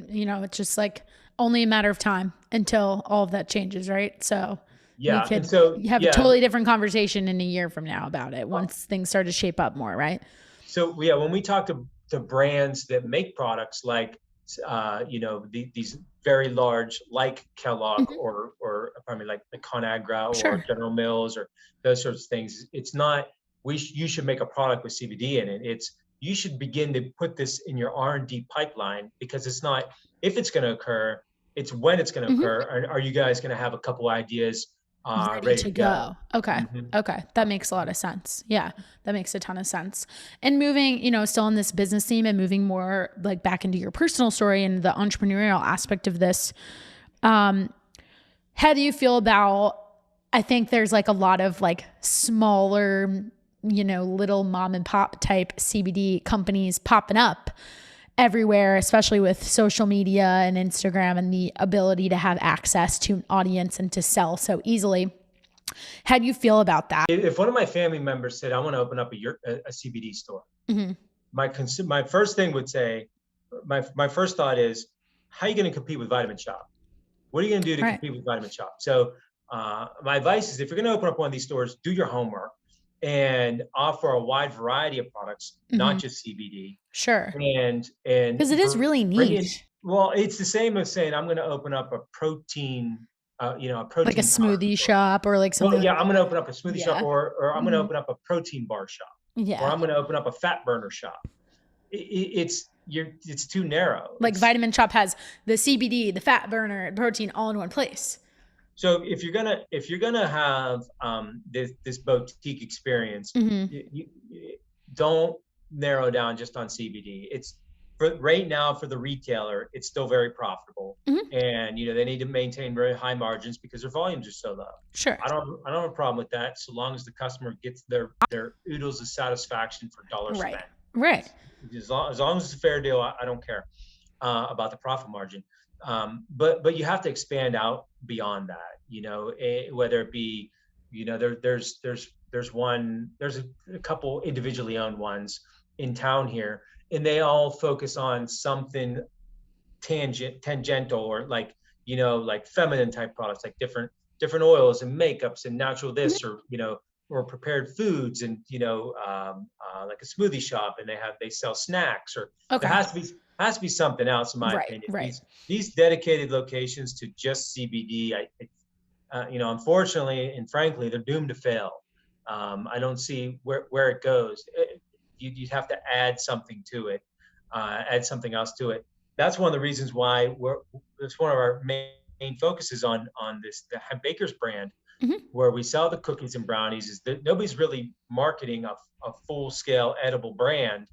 it's just like only a matter of time until all of that changes, right? So yeah, we could have a totally different conversation in a year from now about it once things start to shape up more, right? So when we talk to brands that make products like these very large, like Kellogg or probably like the ConAgra or General Mills or those sorts of things, it's not you should make a product with CBD in it. It's you should begin to put this in your R&D pipeline, because it's not if it's going to occur, it's when it's going to occur. Are you guys going to have a couple ideas ready to go? Okay. Okay. That makes a lot of sense. Yeah, that makes a ton of sense. And moving, still in this business theme and moving more like back into your personal story and the entrepreneurial aspect of this. How do you feel about, I think there's like a lot of like smaller, little mom and pop type CBD companies popping up everywhere, especially with social media and Instagram and the ability to have access to an audience and to sell so easily. How do you feel about that? If one of my family members said, I want to open up a CBD store, my first thing would say, my first thought is, how are you going to compete with Vitamin Shop? What are you going to do to compete with Vitamin Shop? So my advice is, if you're going to open up one of these stores, do your homework and offer a wide variety of products, not just CBD. Sure. And because it is really niche. Well, it's the same as saying I'm going to open up a protein, like a smoothie shop or like something. Well, I'm going to open up a smoothie shop, or I'm going to open up a protein bar shop. Yeah. Or I'm going to open up a fat burner shop. It's too narrow. Like Vitamin Shop has the CBD, the fat burner, and protein all in one place. So if you're gonna have this boutique experience, you don't narrow down just on CBD. It's right now for the retailer, it's still very profitable, and they need to maintain very high margins because their volumes are so low. Sure. I don't have a problem with that, so long as the customer gets their oodles of satisfaction for dollars spent. Right. As long as it's a fair deal, I don't care about the profit margin. But you have to expand out beyond that, whether it be, there's a couple individually owned ones in town here, and they all focus on something tangential or like feminine type products, like different oils and makeups and natural this, or prepared foods, and like a smoothie shop, and they sell snacks, or there has to be something else, in my opinion. Right. These dedicated locations to just CBD, unfortunately and frankly, they're doomed to fail. I don't see where it goes. You'd have to add something to it, add something else to it. That's one of the reasons why it's one of our main focuses on the Hemp Bakers brand, where we sell the cookies and brownies, is that nobody's really marketing a full-scale edible brand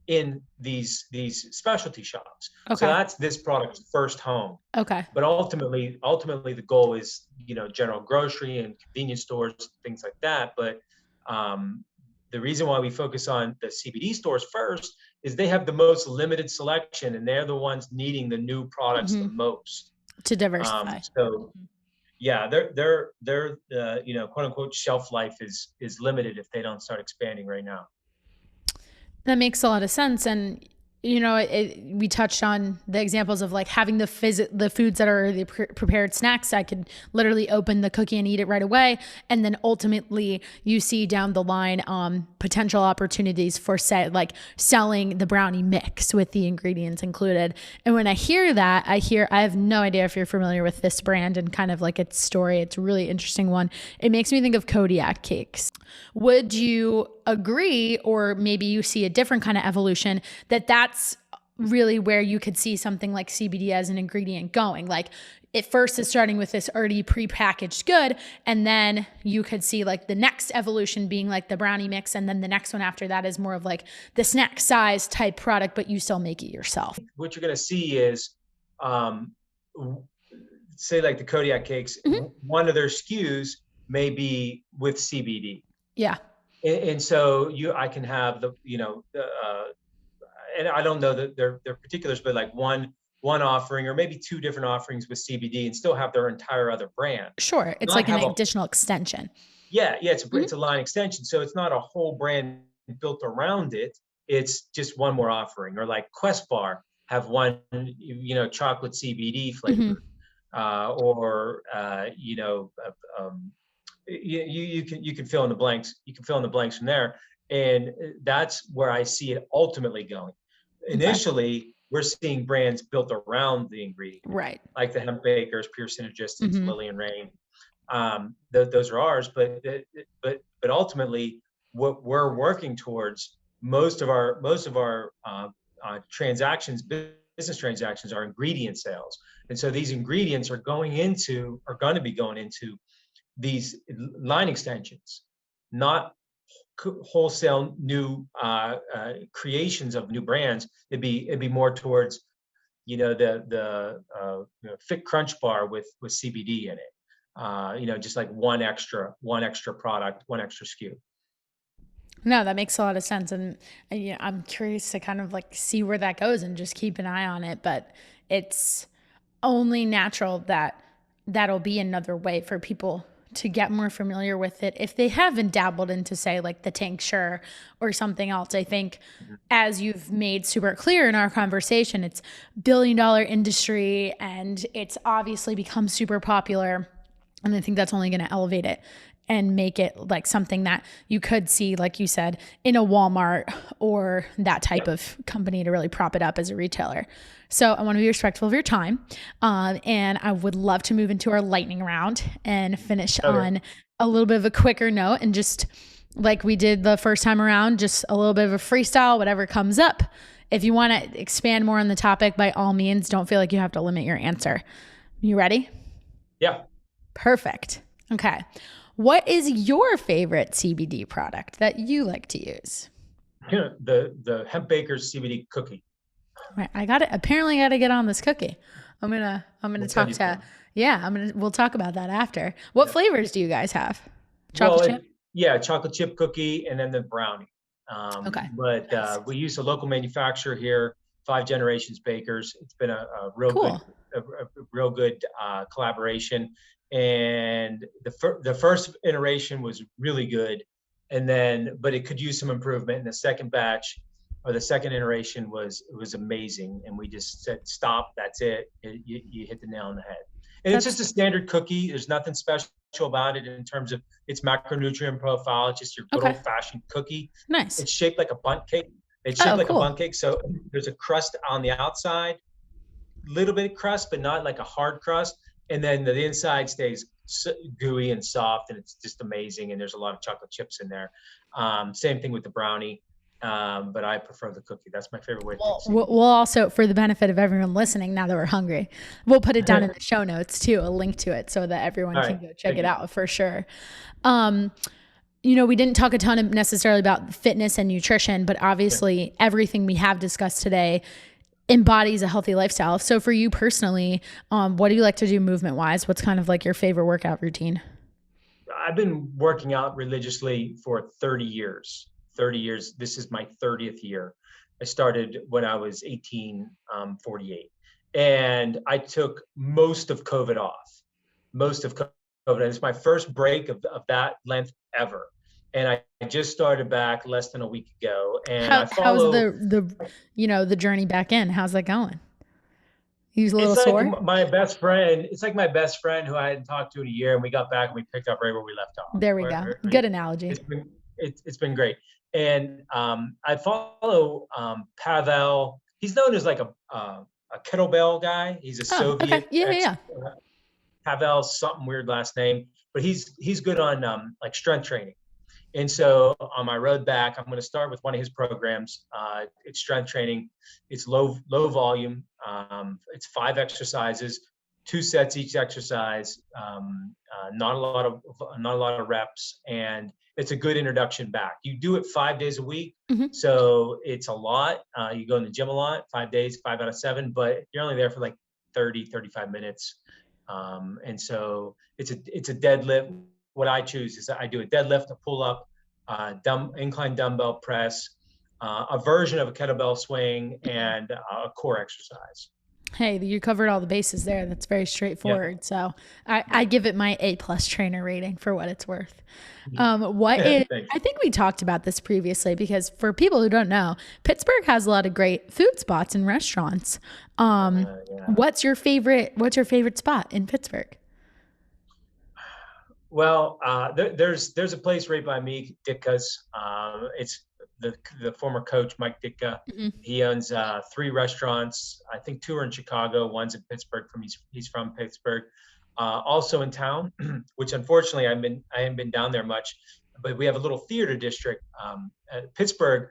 in these specialty shops. Okay. So that's this product's first home. Okay. But ultimately the goal is, general grocery and convenience stores, things like that. But the reason why we focus on the CBD stores first is they have the most limited selection, and they're the ones needing the new products the most to diversify. So yeah, their quote unquote shelf life is limited if they don't start expanding right now. That makes a lot of sense. And, we touched on the examples of like having the foods that are the prepared snacks. I could literally open the cookie and eat it right away. And then ultimately you see down the line potential opportunities for like selling the brownie mix with the ingredients included. And when I hear that, I have no idea if you're familiar with this brand and kind of like its story. It's a really interesting one. It makes me think of Kodiak cakes. Would you agree, or maybe you see a different kind of evolution, that's really where you could see something like CBD as an ingredient going? Like it first is starting with this already prepackaged good, and then you could see like the next evolution being like the brownie mix, and then the next one after that is more of like the snack size type product, but you still make it yourself. What you're going to see is, say like the Kodiak cakes, one of their SKUs may be with CBD. Yeah. And so I can have and I don't know their particulars, but like one offering or maybe two different offerings with CBD and still have their entire other brand. Sure. It's like an additional extension. Yeah. It's a line extension. So it's not a whole brand built around it. It's just one more offering. Or like Quest Bar have one, chocolate CBD flavor. You can fill in the blanks. You can fill in the blanks from there, and that's where I see it ultimately going. Initially, we're seeing brands built around the ingredient, right? Like the Hemp Bakers, Pure Synergistics, Lily and Rain. Those are ours, but ultimately, what we're working towards, most of our transactions, business transactions, are ingredient sales, and so these ingredients are going to be going into these line extensions, not wholesale new creations of new brands. It'd be more towards, the Fit Crunch bar with CBD in it. Just like one extra product, one extra SKU. No, that makes a lot of sense. And I'm curious to kind of like see where that goes and just keep an eye on it. But it's only natural that that'll be another way for people to get more familiar with it if they haven't dabbled into, say, like the tincture or something else. I think, as you've made super clear in our conversation, it's $1 billion industry and it's obviously become super popular. And I think that's only going to elevate it and make it like something that you could see, like you said, in a Walmart or that type of company to really prop it up as a retailer. So I want to be respectful of your time. And I would love to move into our lightning round and finish on a little bit of a quicker note, and just like we did the first time around, just a little bit of a freestyle, whatever comes up. If you want to expand more on the topic, by all means, don't feel like you have to limit your answer. You ready? Yeah. Perfect. Okay. What is your favorite CBD product that you like to use? The Hemp Bakers CBD cookie. Right. Apparently got to get on this cookie. I'm going to talk to, we'll talk about that after. What flavors do you guys have? Chocolate chip? Yeah. Chocolate chip cookie and then the brownie. Okay. But nice. We use a local manufacturer here, 5 Generations Bakers. It's been a real cool. real good collaboration. And the first iteration was really good, but it could use some improvement. And the second batch, or the second iteration, was amazing. And we just said, stop, that's it. You hit the nail on the head. And it's just a standard cookie. There's nothing special about it in terms of its macronutrient profile. It's just your good old-fashioned cookie. Nice. It's shaped like a bundt cake. A bundt cake. So there's a crust on the outside, little bit of crust, but not like a hard crust. And then the inside stays gooey and soft, and it's just amazing. And there's a lot of chocolate chips in there. Same thing with the brownie, but I prefer the cookie. That's my favorite way to taste it. We'll also, for the benefit of everyone listening, now that we're hungry, we'll put it down in the show notes too, a link to it, so that everyone can go check it out for sure. we didn't talk a ton necessarily about fitness and nutrition, but obviously everything we have discussed today embodies a healthy lifestyle. So for you personally, what do you like to do movement wise? What's kind of like your favorite workout routine? I've been working out religiously for 30 years. 30 years. This is my 30th year. I started when I was 48. And I took most of COVID off. Most of COVID. And it's my first break of that length ever. And I just started back less than a week ago. And I follow. How's the journey back in? How's that going? He's a little It's sore. like my best friend. It's like my best friend who I hadn't talked to in a year, and we got back and we picked up right where we left off. There we go. Good analogy. It's been great. And I follow Pavel. He's known as like a kettlebell guy. He's a Soviet. Okay. Yeah. Pavel, something weird last name, but he's good on like strength training. And so on my road back, I'm going to start with one of his programs. It's strength training. It's low volume. It's 5 exercises, 2 sets each exercise. Not a lot of reps, and it's a good introduction back. You do it 5 days a week, so it's a lot. You go in the gym a lot, 5 days, 5 out of 7, but you're only there for like 35 minutes. And so it's a deadlift. What I choose is I do a deadlift, a pull up, incline dumbbell press, a version of a kettlebell swing, and a core exercise. Hey, you covered all the bases there. That's very straightforward. Yeah. So I give it my A+ trainer rating for what it's worth. I think we talked about this previously, because for people who don't know, Pittsburgh has a lot of great food spots and restaurants. What's your favorite spot in Pittsburgh? Well, there's a place right by me, Ditka's. It's the former coach, Mike Ditka. He owns 3 restaurants. I think 2 are in Chicago. One's in Pittsburgh. He's from Pittsburgh. Also in town, which unfortunately I haven't been down there much, but we have a little theater district. Pittsburgh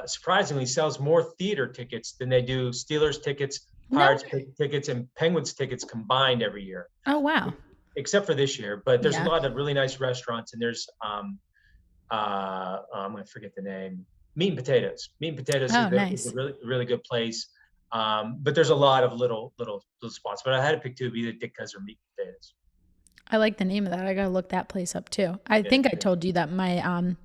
surprisingly sells more theater tickets than they do Steelers tickets, Pirates tickets, and Penguins tickets combined every year. Oh, wow. Except for this year, but there's a lot of really nice restaurants, and there's I'm going to forget the name. Meat and Potatoes. Meat and Potatoes is a really, really good place. But there's a lot of little spots. But I had to pick 2, either Ditka's or Meat and Potatoes. I like the name of that. I got to look that place up too. I think I told you that my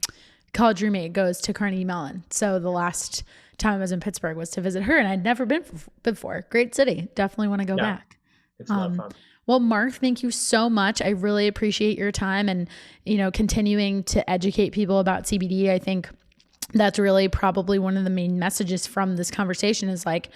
college roommate goes to Carnegie Mellon. So the last time I was in Pittsburgh was to visit her, and I'd never been before. Great city. Definitely want to go back. It's a lot of fun. Well, Mark, thank you so much. I really appreciate your time and, continuing to educate people about CBD. I think that's really probably one of the main messages from this conversation is like,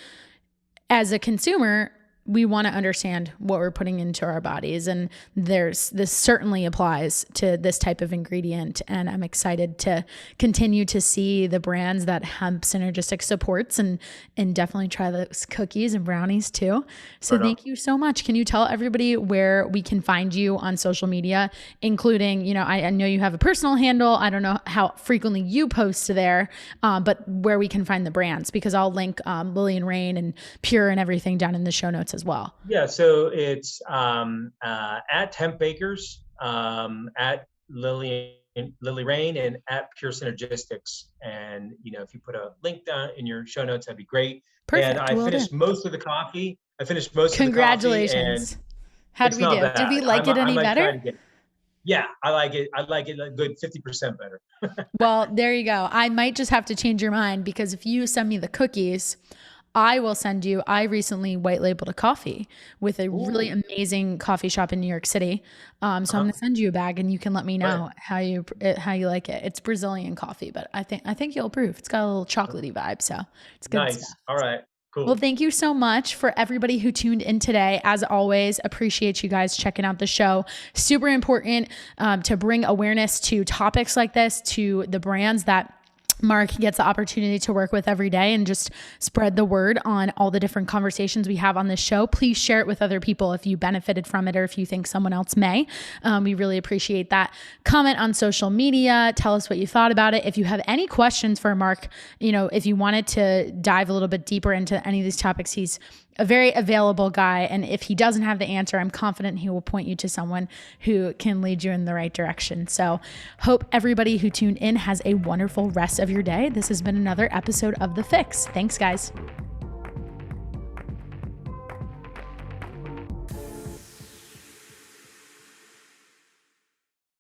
as a consumer, we want to understand what we're putting into our bodies. And this certainly applies to this type of ingredient. And I'm excited to continue to see the brands that Hemp Synergistics supports and definitely try those cookies and brownies too. So thank you so much. Can you tell everybody where we can find you on social media, including, I know you have a personal handle. I don't know how frequently you post there, but where we can find the brands, because I'll link Lily and Rain and Pure and everything down in the show notes as well. Yeah, so it's at Hemp Bakers, at Lily Rain, and at Pure Synergistics. And if you put a link down in your show notes, that'd be great. Perfect. And I finished most of the coffee. Congratulations. How did we do? Did we like it any better? Yeah, I like it. I like it a good 50% better. Well, there you go. I might just have to change your mind, because if you send me the cookies, I will send you. I recently white labeled a coffee with a really amazing coffee shop in New York City. So I'm going to send you a bag, and you can let me know how you like it. It's Brazilian coffee, but I think you'll approve. It's got a little chocolatey vibe, so it's good stuff. All right. Cool. Well, thank you so much for everybody who tuned in today. As always, appreciate you guys checking out the show. Super important to bring awareness to topics like this, to the brands that Mark gets the opportunity to work with every day, and just spread the word on all the different conversations we have on this show. Please share it with other people if you benefited from it, or if you think someone else may. We really appreciate that. Comment on social media. Tell us what you thought about it. If you have any questions for Mark, if you wanted to dive a little bit deeper into any of these topics he's a very available guy. And if he doesn't have the answer, I'm confident he will point you to someone who can lead you in the right direction. So hope everybody who tuned in has a wonderful rest of your day. This has been another episode of The Fix. Thanks, guys.